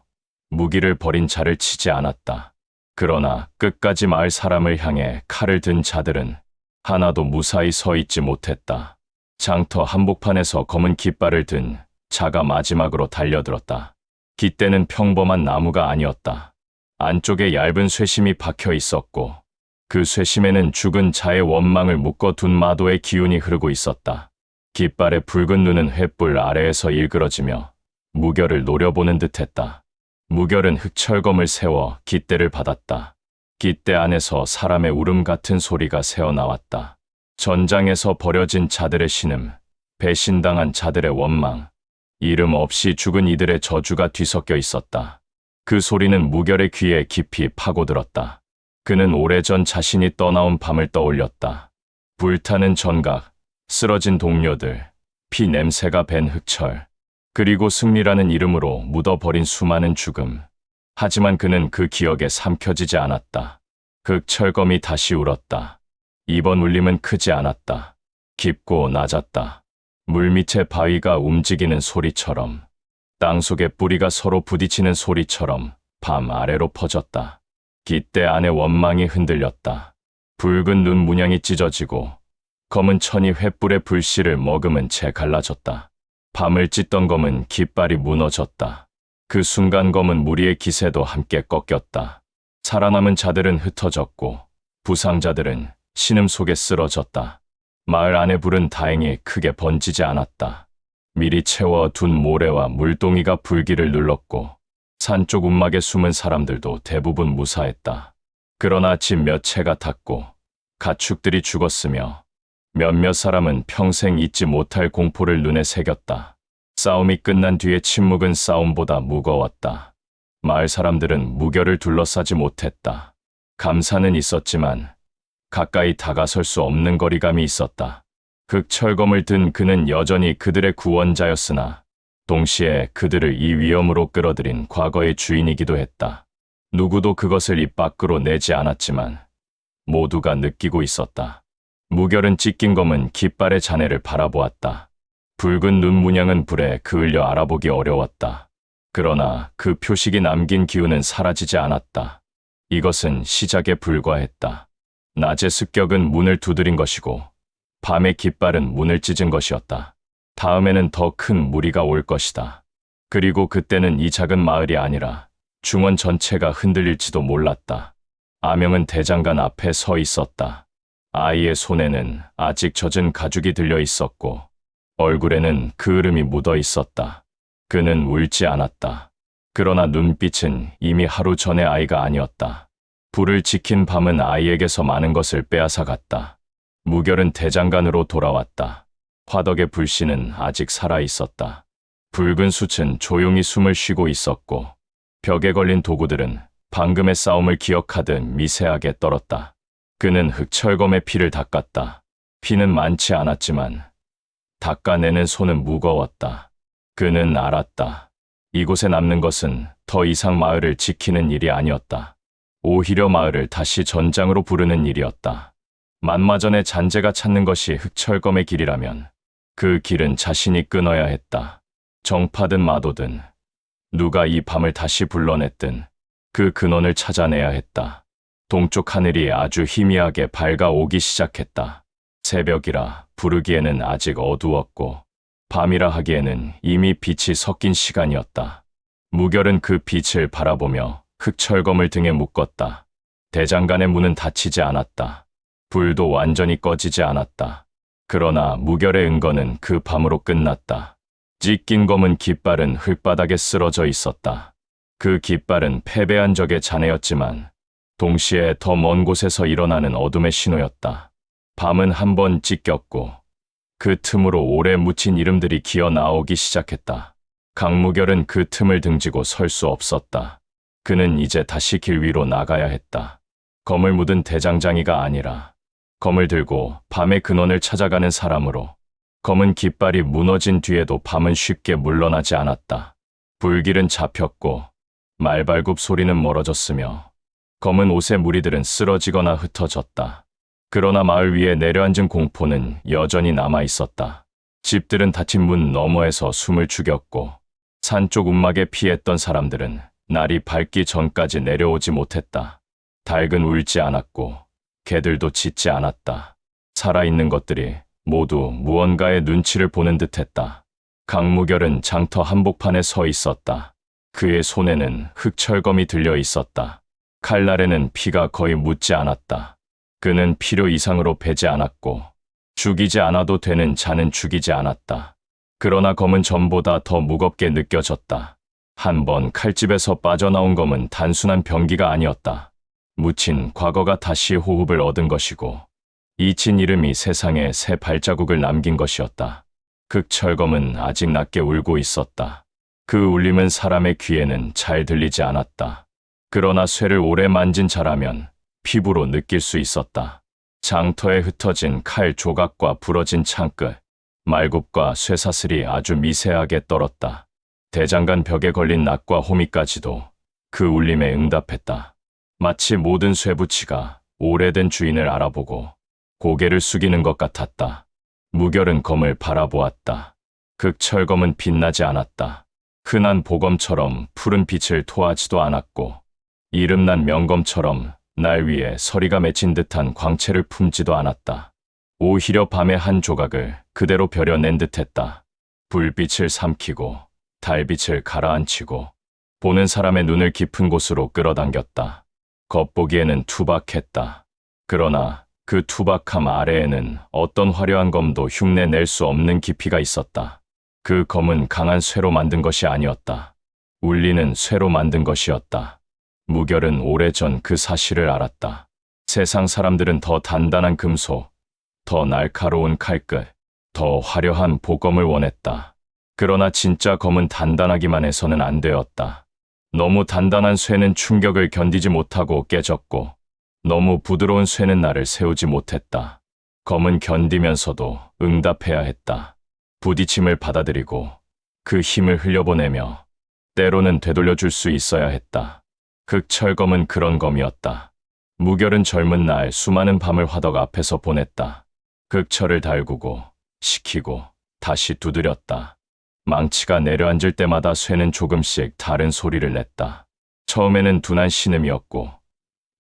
무기를 버린 자를 치지 않았다. 그러나 끝까지 마을 사람을 향해 칼을 든 자들은 하나도 무사히 서 있지 못했다. 장터 한복판에서 검은 깃발을 든 자가 마지막으로 달려들었다. 깃대는 평범한 나무가 아니었다. 안쪽에 얇은 쇠심이 박혀 있었고 그 쇠심에는 죽은 자의 원망을 묶어둔 마도의 기운이 흐르고 있었다. 깃발의 붉은 눈은 횃불 아래에서 일그러지며 무결을 노려보는 듯했다. 무결은 흑철검을 세워 깃대를 받았다. 깃대 안에서 사람의 울음 같은 소리가 새어나왔다. 전장에서 버려진 자들의 신음, 배신당한 자들의 원망, 이름 없이 죽은 이들의 저주가 뒤섞여 있었다. 그 소리는 무결의 귀에 깊이 파고들었다. 그는 오래전 자신이 떠나온 밤을 떠올렸다. 불타는 전각, 쓰러진 동료들, 피 냄새가 밴 흑철, 그리고 승리라는 이름으로 묻어버린 수많은 죽음. 하지만 그는 그 기억에 삼켜지지 않았다. 흑철검이 다시 울었다. 이번 울림은 크지 않았다. 깊고 낮았다. 물밑의 바위가 움직이는 소리처럼, 땅속의 뿌리가 서로 부딪히는 소리처럼 밤 아래로 퍼졌다. 깃대 안에 원망이 흔들렸다. 붉은 눈 문양이 찢어지고 검은 천이 횃불의 불씨를 머금은 채 갈라졌다. 밤을 찢던 검은 깃발이 무너졌다. 그 순간 검은 무리의 기세도 함께 꺾였다. 살아남은 자들은 흩어졌고 부상자들은 신음 속에 쓰러졌다. 마을 안의 불은 다행히 크게 번지지 않았다. 미리 채워둔 모래와 물동이가 불길을 눌렀고 산쪽 움막에 숨은 사람들도 대부분 무사했다. 그러나 집 몇 채가 탔고 가축들이 죽었으며 몇몇 사람은 평생 잊지 못할 공포를 눈에 새겼다. 싸움이 끝난 뒤의 침묵은 싸움보다 무거웠다. 마을 사람들은 무결을 둘러싸지 못했다. 감사는 있었지만 가까이 다가설 수 없는 거리감이 있었다. 흑철검을 든 그는 여전히 그들의 구원자였으나 동시에 그들을 이 위험으로 끌어들인 과거의 주인이기도 했다. 누구도 그것을 입 밖으로 내지 않았지만 모두가 느끼고 있었다. 무결은 찢긴 검은 깃발의 잔해를 바라보았다. 붉은 눈 문양은 불에 그을려 알아보기 어려웠다. 그러나 그 표식이 남긴 기운은 사라지지 않았다. 이것은 시작에 불과했다. 낮의 습격은 문을 두드린 것이고 밤의 깃발은 문을 찢은 것이었다. 다음에는 더 큰 무리가 올 것이다. 그리고 그때는 이 작은 마을이 아니라 중원 전체가 흔들릴지도 몰랐다. 아명은 대장간 앞에 서 있었다. 아이의 손에는 아직 젖은 가죽이 들려 있었고 얼굴에는 그을음이 묻어 있었다. 그는 울지 않았다. 그러나 눈빛은 이미 하루 전의 아이가 아니었다. 불을 지킨 밤은 아이에게서 많은 것을 빼앗아 갔다. 무결은 대장간으로 돌아왔다. 화덕의 불씨는 아직 살아 있었다. 붉은 숯은 조용히 숨을 쉬고 있었고 벽에 걸린 도구들은 방금의 싸움을 기억하듯 미세하게 떨었다. 그는 흑철검의 피를 닦았다. 피는 많지 않았지만 닦아내는 손은 무거웠다. 그는 알았다. 이곳에 남는 것은 더 이상 마을을 지키는 일이 아니었다. 오히려 마을을 다시 전장으로 부르는 일이었다. 만마전의 잔재가 찾는 것이 흑철검의 길이라면 그 길은 자신이 끊어야 했다. 정파든 마도든 누가 이 밤을 다시 불러냈든 그 근원을 찾아내야 했다. 동쪽 하늘이 아주 희미하게 밝아오기 시작했다. 새벽이라 부르기에는 아직 어두웠고 밤이라 하기에는 이미 빛이 섞인 시간이었다. 무결은 그 빛을 바라보며 흑철검을 등에 묶었다. 대장간의 문은 닫히지 않았다. 불도 완전히 꺼지지 않았다. 그러나 무결의 은거는 그 밤으로 끝났다. 찢긴 검은 깃발은 흙바닥에 쓰러져 있었다. 그 깃발은 패배한 적의 잔해였지만 동시에 더 먼 곳에서 일어나는 어둠의 신호였다. 밤은 한 번 찢겼고 그 틈으로 오래 묻힌 이름들이 기어 나오기 시작했다. 강무결은 그 틈을 등지고 설 수 없었다. 그는 이제 다시 길 위로 나가야 했다. 검을 묻은 대장장이가 아니라 검을 들고 밤의 근원을 찾아가는 사람으로. 검은 깃발이 무너진 뒤에도 밤은 쉽게 물러나지 않았다. 불길은 잡혔고 말발굽 소리는 멀어졌으며 검은 옷의 무리들은 쓰러지거나 흩어졌다. 그러나 마을 위에 내려앉은 공포는 여전히 남아 있었다. 집들은 닫힌 문 너머에서 숨을 죽였고 산쪽 움막에 피했던 사람들은 날이 밝기 전까지 내려오지 못했다. 닭은 울지 않았고 개들도 짖지 않았다. 살아있는 것들이 모두 무언가의 눈치를 보는 듯했다. 강무결은 장터 한복판에 서 있었다. 그의 손에는 흑철검이 들려 있었다. 칼날에는 피가 거의 묻지 않았다. 그는 필요 이상으로 베지 않았고 죽이지 않아도 되는 자는 죽이지 않았다. 그러나 검은 전보다 더 무겁게 느껴졌다. 한 번 칼집에서 빠져나온 검은 단순한 병기가 아니었다. 묻힌 과거가 다시 호흡을 얻은 것이고 잊힌 이름이 세상에 새 발자국을 남긴 것이었다. 흑철검은 아직 낮게 울고 있었다. 그 울림은 사람의 귀에는 잘 들리지 않았다. 그러나 쇠를 오래 만진 자라면 피부로 느낄 수 있었다. 장터에 흩어진 칼 조각과 부러진 창끝, 말굽과 쇠사슬이 아주 미세하게 떨었다. 대장간 벽에 걸린 낫과 호미까지도 그 울림에 응답했다. 마치 모든 쇠붙이가 오래된 주인을 알아보고 고개를 숙이는 것 같았다. 무결은 검을 바라보았다. 극철검은 빛나지 않았다. 흔한 보검처럼 푸른 빛을 토하지도 않았고 이름난 명검처럼 날 위에 서리가 맺힌 듯한 광채를 품지도 않았다. 오히려 밤의 한 조각을 그대로 벼려낸 듯했다. 불빛을 삼키고 달빛을 가라앉히고 보는 사람의 눈을 깊은 곳으로 끌어당겼다. 겉보기에는 투박했다. 그러나 그 투박함 아래에는 어떤 화려한 검도 흉내낼 수 없는 깊이가 있었다. 그 검은 강한 쇠로 만든 것이 아니었다. 울리는 쇠로 만든 것이었다. 무결은 오래전 그 사실을 알았다. 세상 사람들은 더 단단한 금속, 더 날카로운 칼끝, 더 화려한 보검을 원했다. 그러나 진짜 검은 단단하기만 해서는 안 되었다. 너무 단단한 쇠는 충격을 견디지 못하고 깨졌고 너무 부드러운 쇠는 나를 세우지 못했다. 검은 견디면서도 응답해야 했다. 부딪힘을 받아들이고 그 힘을 흘려보내며 때로는 되돌려줄 수 있어야 했다. 극철검은 그런 검이었다. 무결은 젊은 날 수많은 밤을 화덕 앞에서 보냈다. 극철을 달구고 식히고 다시 두드렸다. 망치가 내려앉을 때마다 쇠는 조금씩 다른 소리를 냈다. 처음에는 둔한 신음이었고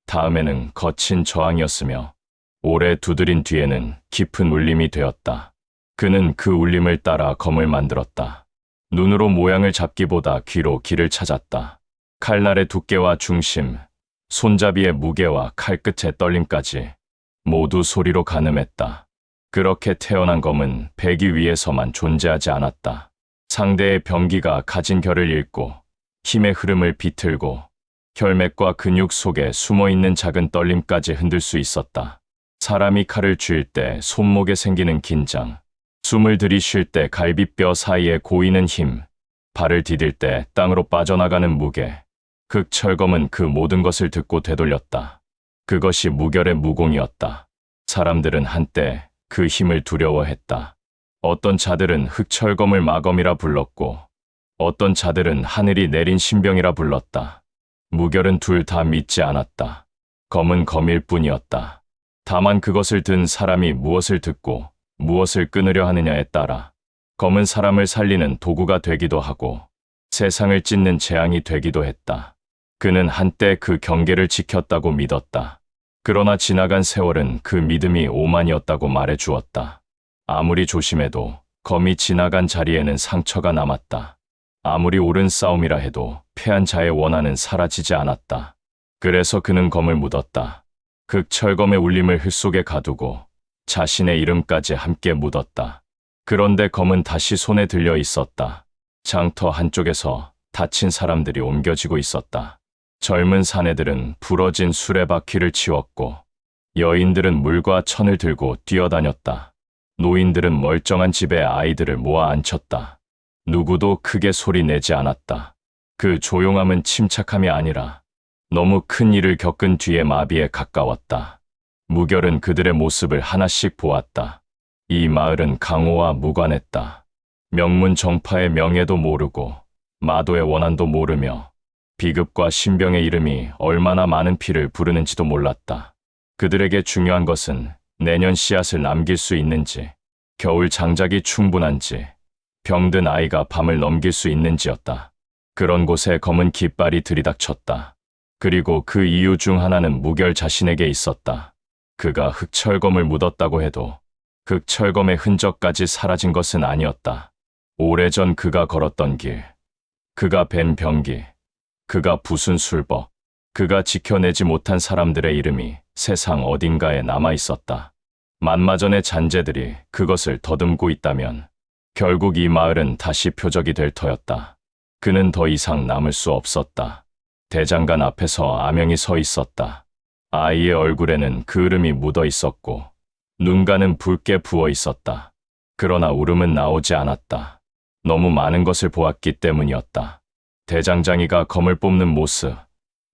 다음에는 거친 저항이었으며 오래 두드린 뒤에는 깊은 울림이 되었다. 그는 그 울림을 따라 검을 만들었다. 눈으로 모양을 잡기보다 귀로 길을 찾았다. 칼날의 두께와 중심, 손잡이의 무게와 칼끝의 떨림까지 모두 소리로 가늠했다. 그렇게 태어난 검은 배기 위에서만 존재하지 않았다. 상대의 병기가 가진 결을 읽고 힘의 흐름을 비틀고 혈맥과 근육 속에 숨어있는 작은 떨림까지 흔들 수 있었다. 사람이 칼을 쥘 때 손목에 생기는 긴장, 숨을 들이쉴 때 갈비뼈 사이에 고이는 힘, 발을 디딜 때 땅으로 빠져나가는 무게, 극철검은 그 모든 것을 듣고 되돌렸다. 그것이 무결의 무공이었다. 사람들은 한때 그 힘을 두려워했다. 어떤 자들은 흑철검을 마검이라 불렀고 어떤 자들은 하늘이 내린 신병이라 불렀다. 무결은 둘 다 믿지 않았다. 검은 검일 뿐이었다. 다만 그것을 든 사람이 무엇을 듣고 무엇을 끊으려 하느냐에 따라 검은 사람을 살리는 도구가 되기도 하고 세상을 찢는 재앙이 되기도 했다. 그는 한때 그 경계를 지켰다고 믿었다. 그러나 지나간 세월은 그 믿음이 오만이었다고 말해 주었다. 아무리 조심해도 검이 지나간 자리에는 상처가 남았다. 아무리 옳은 싸움이라 해도 패한 자의 원한은 사라지지 않았다. 그래서 그는 검을 묻었다. 극철검의 울림을 흙 속에 가두고 자신의 이름까지 함께 묻었다. 그런데 검은 다시 손에 들려 있었다. 장터 한쪽에서 다친 사람들이 옮겨지고 있었다. 젊은 사내들은 부러진 수레바퀴를 치웠고 여인들은 물과 천을 들고 뛰어다녔다. 노인들은 멀쩡한 집에 아이들을 모아 앉혔다. 누구도 크게 소리 내지 않았다. 그 조용함은 침착함이 아니라 너무 큰 일을 겪은 뒤의 마비에 가까웠다. 무결은 그들의 모습을 하나씩 보았다. 이 마을은 강호와 무관했다. 명문 정파의 명예도 모르고 마도의 원한도 모르며 비급과 신병의 이름이 얼마나 많은 피를 부르는지도 몰랐다. 그들에게 중요한 것은 내년 씨앗을 남길 수 있는지, 겨울 장작이 충분한지, 병든 아이가 밤을 넘길 수 있는지였다. 그런 곳에 검은 깃발이 들이닥쳤다. 그리고 그 이유 중 하나는 무결 자신에게 있었다. 그가 흑철검을 묻었다고 해도 흑철검의 흔적까지 사라진 것은 아니었다. 오래전 그가 걸었던 길, 그가 벤 병기, 그가 부순 술법, 그가 지켜내지 못한 사람들의 이름이 세상 어딘가에 남아 있었다. 만마전의 잔재들이 그것을 더듬고 있다면 결국 이 마을은 다시 표적이 될 터였다. 그는 더 이상 남을 수 없었다. 대장간 앞에서 아명이 서 있었다. 아이의 얼굴에는 그 울음이 묻어 있었고 눈가는 붉게 부어 있었다. 그러나 울음은 나오지 않았다. 너무 많은 것을 보았기 때문이었다. 대장장이가 검을 뽑는 모습,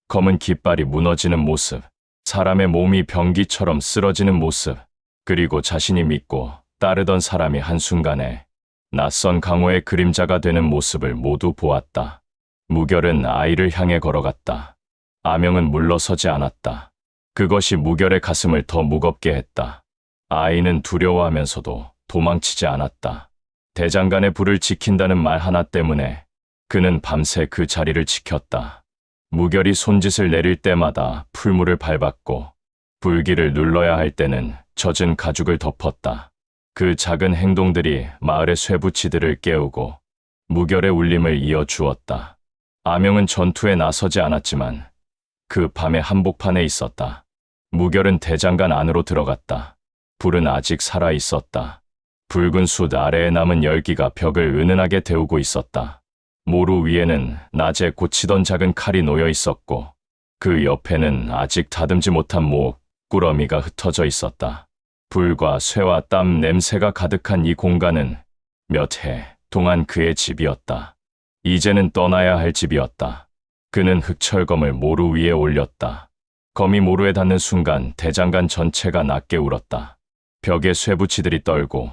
검은 깃발이 무너지는 모습, 사람의 몸이 병기처럼 쓰러지는 모습, 그리고 자신이 믿고 따르던 사람이 한순간에 낯선 강호의 그림자가 되는 모습을 모두 보았다. 무결은 아이를 향해 걸어갔다. 아명은 물러서지 않았다. 그것이 무결의 가슴을 더 무겁게 했다. 아이는 두려워하면서도 도망치지 않았다. 대장간의 불을 지킨다는 말 하나 때문에 그는 밤새 그 자리를 지켰다. 무결이 손짓을 내릴 때마다 풀물을 밟았고 불길을 눌러야 할 때는 젖은 가죽을 덮었다. 그 작은 행동들이 마을의 쇠붙이들을 깨우고 무결의 울림을 이어주었다. 아명은 전투에 나서지 않았지만 그 밤의 한복판에 있었다. 무결은 대장간 안으로 들어갔다. 불은 아직 살아 있었다. 붉은 숯 아래에 남은 열기가 벽을 은은하게 데우고 있었다. 모루 위에는 낮에 고치던 작은 칼이 놓여 있었고 그 옆에는 아직 다듬지 못한 목 꾸러미가 흩어져 있었다. 불과 쇠와 땀 냄새가 가득한 이 공간은 몇 해 동안 그의 집이었다. 이제는 떠나야 할 집이었다. 그는 흑철검을 모루 위에 올렸다. 검이 모루에 닿는 순간 대장간 전체가 낮게 울었다. 벽에 쇠붙이들이 떨고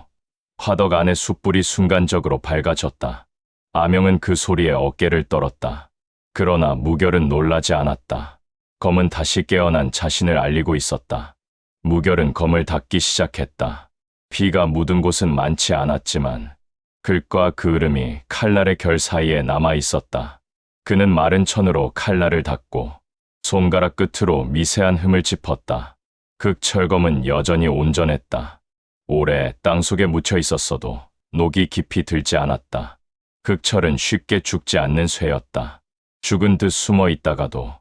화덕 안의 숯불이 순간적으로 밝아졌다. 아명은 그 소리에 어깨를 떨었다. 그러나 무결은 놀라지 않았다. 검은 다시 깨어난 자신을 알리고 있었다. 무결은 검을 닦기 시작했다. 피가 묻은 곳은 많지 않았지만 글과 그 으름이 칼날의 결 사이에 남아 있었다. 그는 마른 천으로 칼날을 닦고 손가락 끝으로 미세한 흠을 짚었다. 흑철검은 여전히 온전했다. 오래 땅속에 묻혀 있었어도 녹이 깊이 들지 않았다. 흑철은 쉽게 죽지 않는 쇠였다. 죽은 듯 숨어 있다가도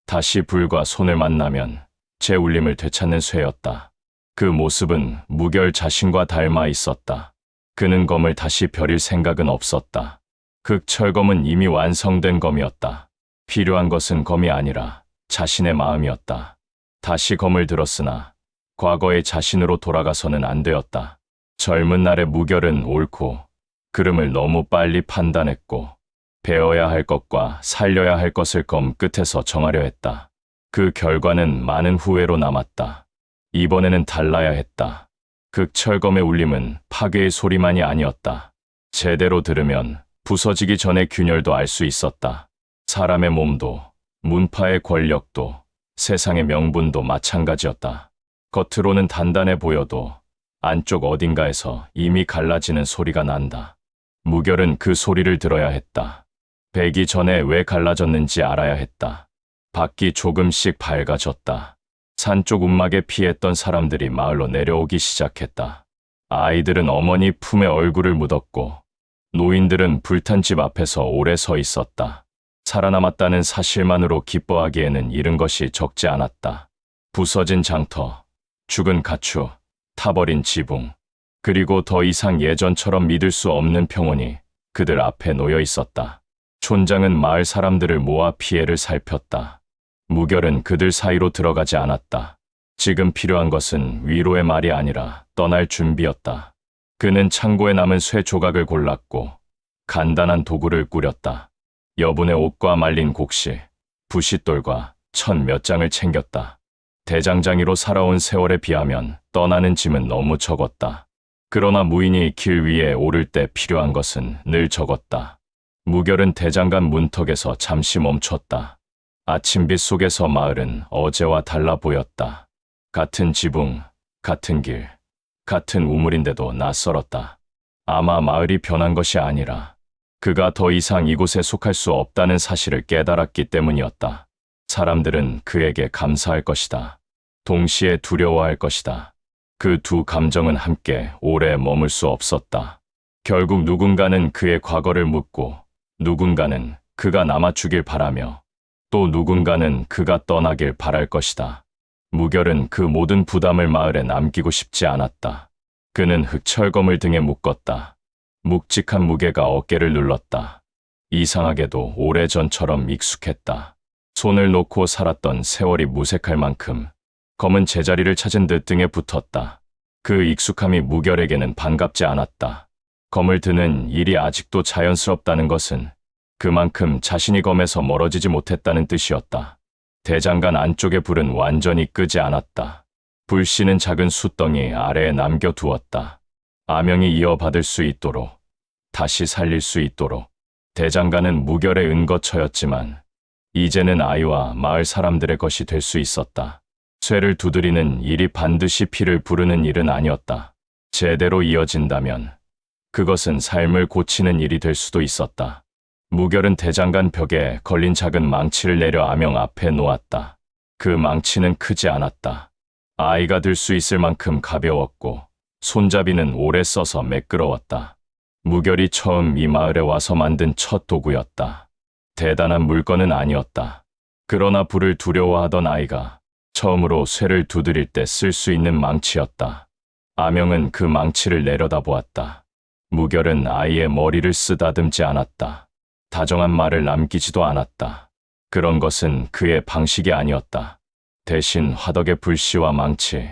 다시 불과 손을 만나면 재울림을 되찾는 쇠였다. 그 모습은 무결 자신과 닮아 있었다. 그는 검을 다시 벼릴 생각은 없었다. 흑철검은 이미 완성된 검이었다. 필요한 것은 검이 아니라 자신의 마음이었다. 다시 검을 들었으나 과거의 자신으로 돌아가서는 안 되었다. 젊은 날의 무결은 옳고 그름을 너무 빨리 판단했고 배워야 할 것과 살려야 할 것을 검 끝에서 정하려 했다. 그 결과는 많은 후회로 남았다. 이번에는 달라야 했다. 흑철검의 울림은 파괴의 소리만이 아니었다. 제대로 들으면 부서지기 전의 균열도 알 수 있었다. 사람의 몸도 문파의 권력도 세상의 명분도 마찬가지였다. 겉으로는 단단해 보여도 안쪽 어딘가에서 이미 갈라지는 소리가 난다. 무결은 그 소리를 들어야 했다. 배기 전에 왜 갈라졌는지 알아야 했다. 밖이 조금씩 밝아졌다. 산 쪽 움막에 피했던 사람들이 마을로 내려오기 시작했다. 아이들은 어머니 품에 얼굴을 묻었고 노인들은 불탄 집 앞에서 오래 서 있었다. 살아남았다는 사실만으로 기뻐하기에는 잃은 것이 적지 않았다. 부서진 장터, 죽은 가축, 타버린 지붕, 그리고 더 이상 예전처럼 믿을 수 없는 평온이 그들 앞에 놓여 있었다. 촌장은 마을 사람들을 모아 피해를 살폈다. 무결은 그들 사이로 들어가지 않았다. 지금 필요한 것은 위로의 말이 아니라 떠날 준비였다. 그는 창고에 남은 쇠 조각을 골랐고 간단한 도구를 꾸렸다. 여분의 옷과 말린 곡식, 부싯돌과 천 몇 장을 챙겼다. 대장장이로 살아온 세월에 비하면 떠나는 짐은 너무 적었다. 그러나 무인이 길 위에 오를 때 필요한 것은 늘 적었다. 무결은 대장간 문턱에서 잠시 멈췄다. 아침빛 속에서 마을은 어제와 달라 보였다. 같은 지붕, 같은 길, 같은 우물인데도 낯설었다. 아마 마을이 변한 것이 아니라 그가 더 이상 이곳에 속할 수 없다는 사실을 깨달았기 때문이었다. 사람들은 그에게 감사할 것이다. 동시에 두려워할 것이다. 그 두 감정은 함께 오래 머물 수 없었다. 결국 누군가는 그의 과거를 묻고 누군가는 그가 남아주길 바라며 또 누군가는 그가 떠나길 바랄 것이다. 무결은 그 모든 부담을 마을에 남기고 싶지 않았다. 그는 흑철검을 등에 묶었다. 묵직한 무게가 어깨를 눌렀다. 이상하게도 오래전처럼 익숙했다. 손을 놓고 살았던 세월이 무색할 만큼 검은 제자리를 찾은 듯 등에 붙었다. 그 익숙함이 무결에게는 반갑지 않았다. 검을 드는 일이 아직도 자연스럽다는 것은 그만큼 자신이 검에서 멀어지지 못했다는 뜻이었다. 대장간 안쪽의 불은 완전히 끄지 않았다. 불씨는 작은 숯덩이 아래에 남겨두었다. 아명이 이어받을 수 있도록, 다시 살릴 수 있도록. 대장간은 무결의 은거처였지만 이제는 아이와 마을 사람들의 것이 될 수 있었다. 쇠를 두드리는 일이 반드시 피를 부르는 일은 아니었다. 제대로 이어진다면 그것은 삶을 고치는 일이 될 수도 있었다. 무결은 대장간 벽에 걸린 작은 망치를 내려 아명 앞에 놓았다. 그 망치는 크지 않았다. 아이가 들 수 있을 만큼 가벼웠고 손잡이는 오래 써서 매끄러웠다. 무결이 처음 이 마을에 와서 만든 첫 도구였다. 대단한 물건은 아니었다. 그러나 불을 두려워하던 아이가 처음으로 쇠를 두드릴 때 쓸 수 있는 망치였다. 아명은 그 망치를 내려다보았다. 무결은 아이의 머리를 쓰다듬지 않았다. 다정한 말을 남기지도 않았다. 그런 것은 그의 방식이 아니었다. 대신 화덕의 불씨와 망치,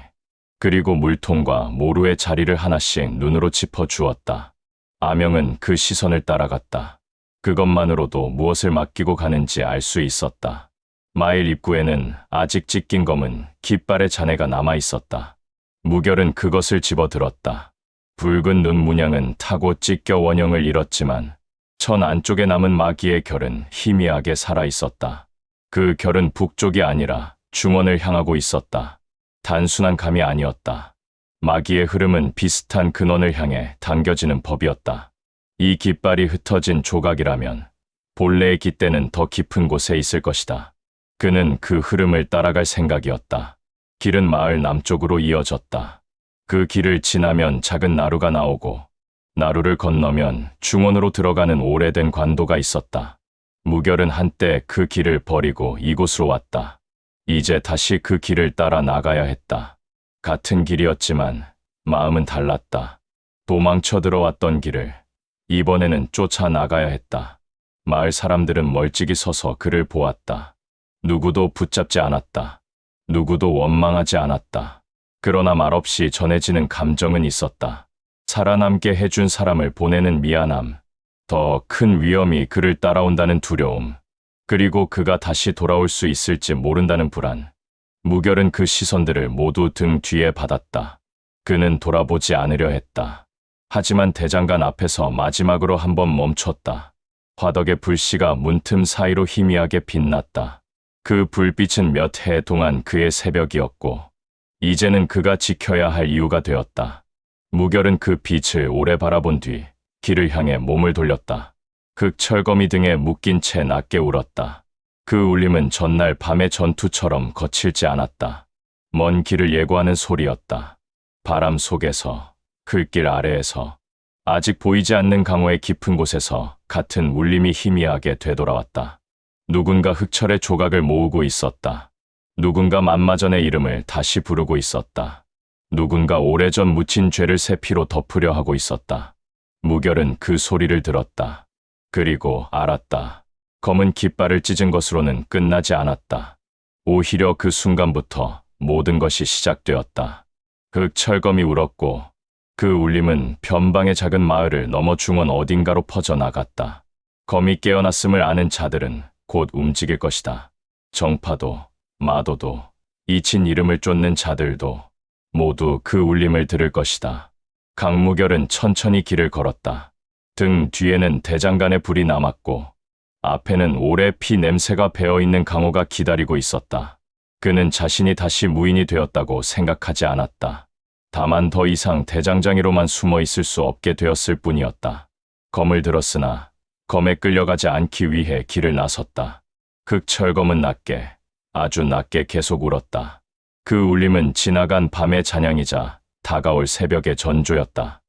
그리고 물통과 모루의 자리를 하나씩 눈으로 짚어주었다. 아명은 그 시선을 따라갔다. 그것만으로도 무엇을 맡기고 가는지 알 수 있었다. 마을 입구에는 아직 찢긴 검은 깃발의 잔해가 남아 있었다. 무결은 그것을 집어들었다. 붉은 눈 문양은 타고 찢겨 원형을 잃었지만 천 안쪽에 남은 마기의 결은 희미하게 살아 있었다. 그 결은 북쪽이 아니라 중원을 향하고 있었다. 단순한 감이 아니었다. 마기의 흐름은 비슷한 근원을 향해 당겨지는 법이었다. 이 깃발이 흩어진 조각이라면 본래의 깃대는 더 깊은 곳에 있을 것이다. 그는 그 흐름을 따라갈 생각이었다. 길은 마을 남쪽으로 이어졌다. 그 길을 지나면 작은 나루가 나오고 나루를 건너면 중원으로 들어가는 오래된 관도가 있었다. 무결은 한때 그 길을 버리고 이곳으로 왔다. 이제 다시 그 길을 따라 나가야 했다. 같은 길이었지만 마음은 달랐다. 도망쳐 들어왔던 길을 이번에는 쫓아 나가야 했다. 마을 사람들은 멀찍이 서서 그를 보았다. 누구도 붙잡지 않았다. 누구도 원망하지 않았다. 그러나 말없이 전해지는 감정은 있었다. 살아남게 해준 사람을 보내는 미안함, 더 큰 위험이 그를 따라온다는 두려움, 그리고 그가 다시 돌아올 수 있을지 모른다는 불안. 무결은 그 시선들을 모두 등 뒤에 받았다. 그는 돌아보지 않으려 했다. 하지만 대장간 앞에서 마지막으로 한번 멈췄다. 화덕의 불씨가 문틈 사이로 희미하게 빛났다. 그 불빛은 몇 해 동안 그의 새벽이었고 이제는 그가 지켜야 할 이유가 되었다. 무결은 그 빛을 오래 바라본 뒤 길을 향해 몸을 돌렸다. 흑철거미 등에 묶인 채 낮게 울었다. 그 울림은 전날 밤의 전투처럼 거칠지 않았다. 먼 길을 예고하는 소리였다. 바람 속에서, 흘길 아래에서, 아직 보이지 않는 강호의 깊은 곳에서 같은 울림이 희미하게 되돌아왔다. 누군가 흑철의 조각을 모으고 있었다. 누군가 만마전의 이름을 다시 부르고 있었다. 누군가 오래전 묻힌 죄를 새 피로 덮으려 하고 있었다. 무결은 그 소리를 들었다. 그리고 알았다. 검은 깃발을 찢은 것으로는 끝나지 않았다. 오히려 그 순간부터 모든 것이 시작되었다. 흑철검이 울었고 그 울림은 변방의 작은 마을을 넘어 중원 어딘가로 퍼져나갔다. 검이 깨어났음을 아는 자들은 곧 움직일 것이다. 정파도, 마도도, 잊힌 이름을 쫓는 자들도 모두 그 울림을 들을 것이다. 강무결은 천천히 길을 걸었다. 등 뒤에는 대장간의 불이 남았고 앞에는 오래 피 냄새가 배어있는 강호가 기다리고 있었다. 그는 자신이 다시 무인이 되었다고 생각하지 않았다. 다만 더 이상 대장장이로만 숨어 있을 수 없게 되었을 뿐이었다. 검을 들었으나 검에 끌려가지 않기 위해 길을 나섰다. 흑철검은 낮게, 아주 낮게 계속 울었다. 그 울림은 지나간 밤의 잔향이자 다가올 새벽의 전조였다.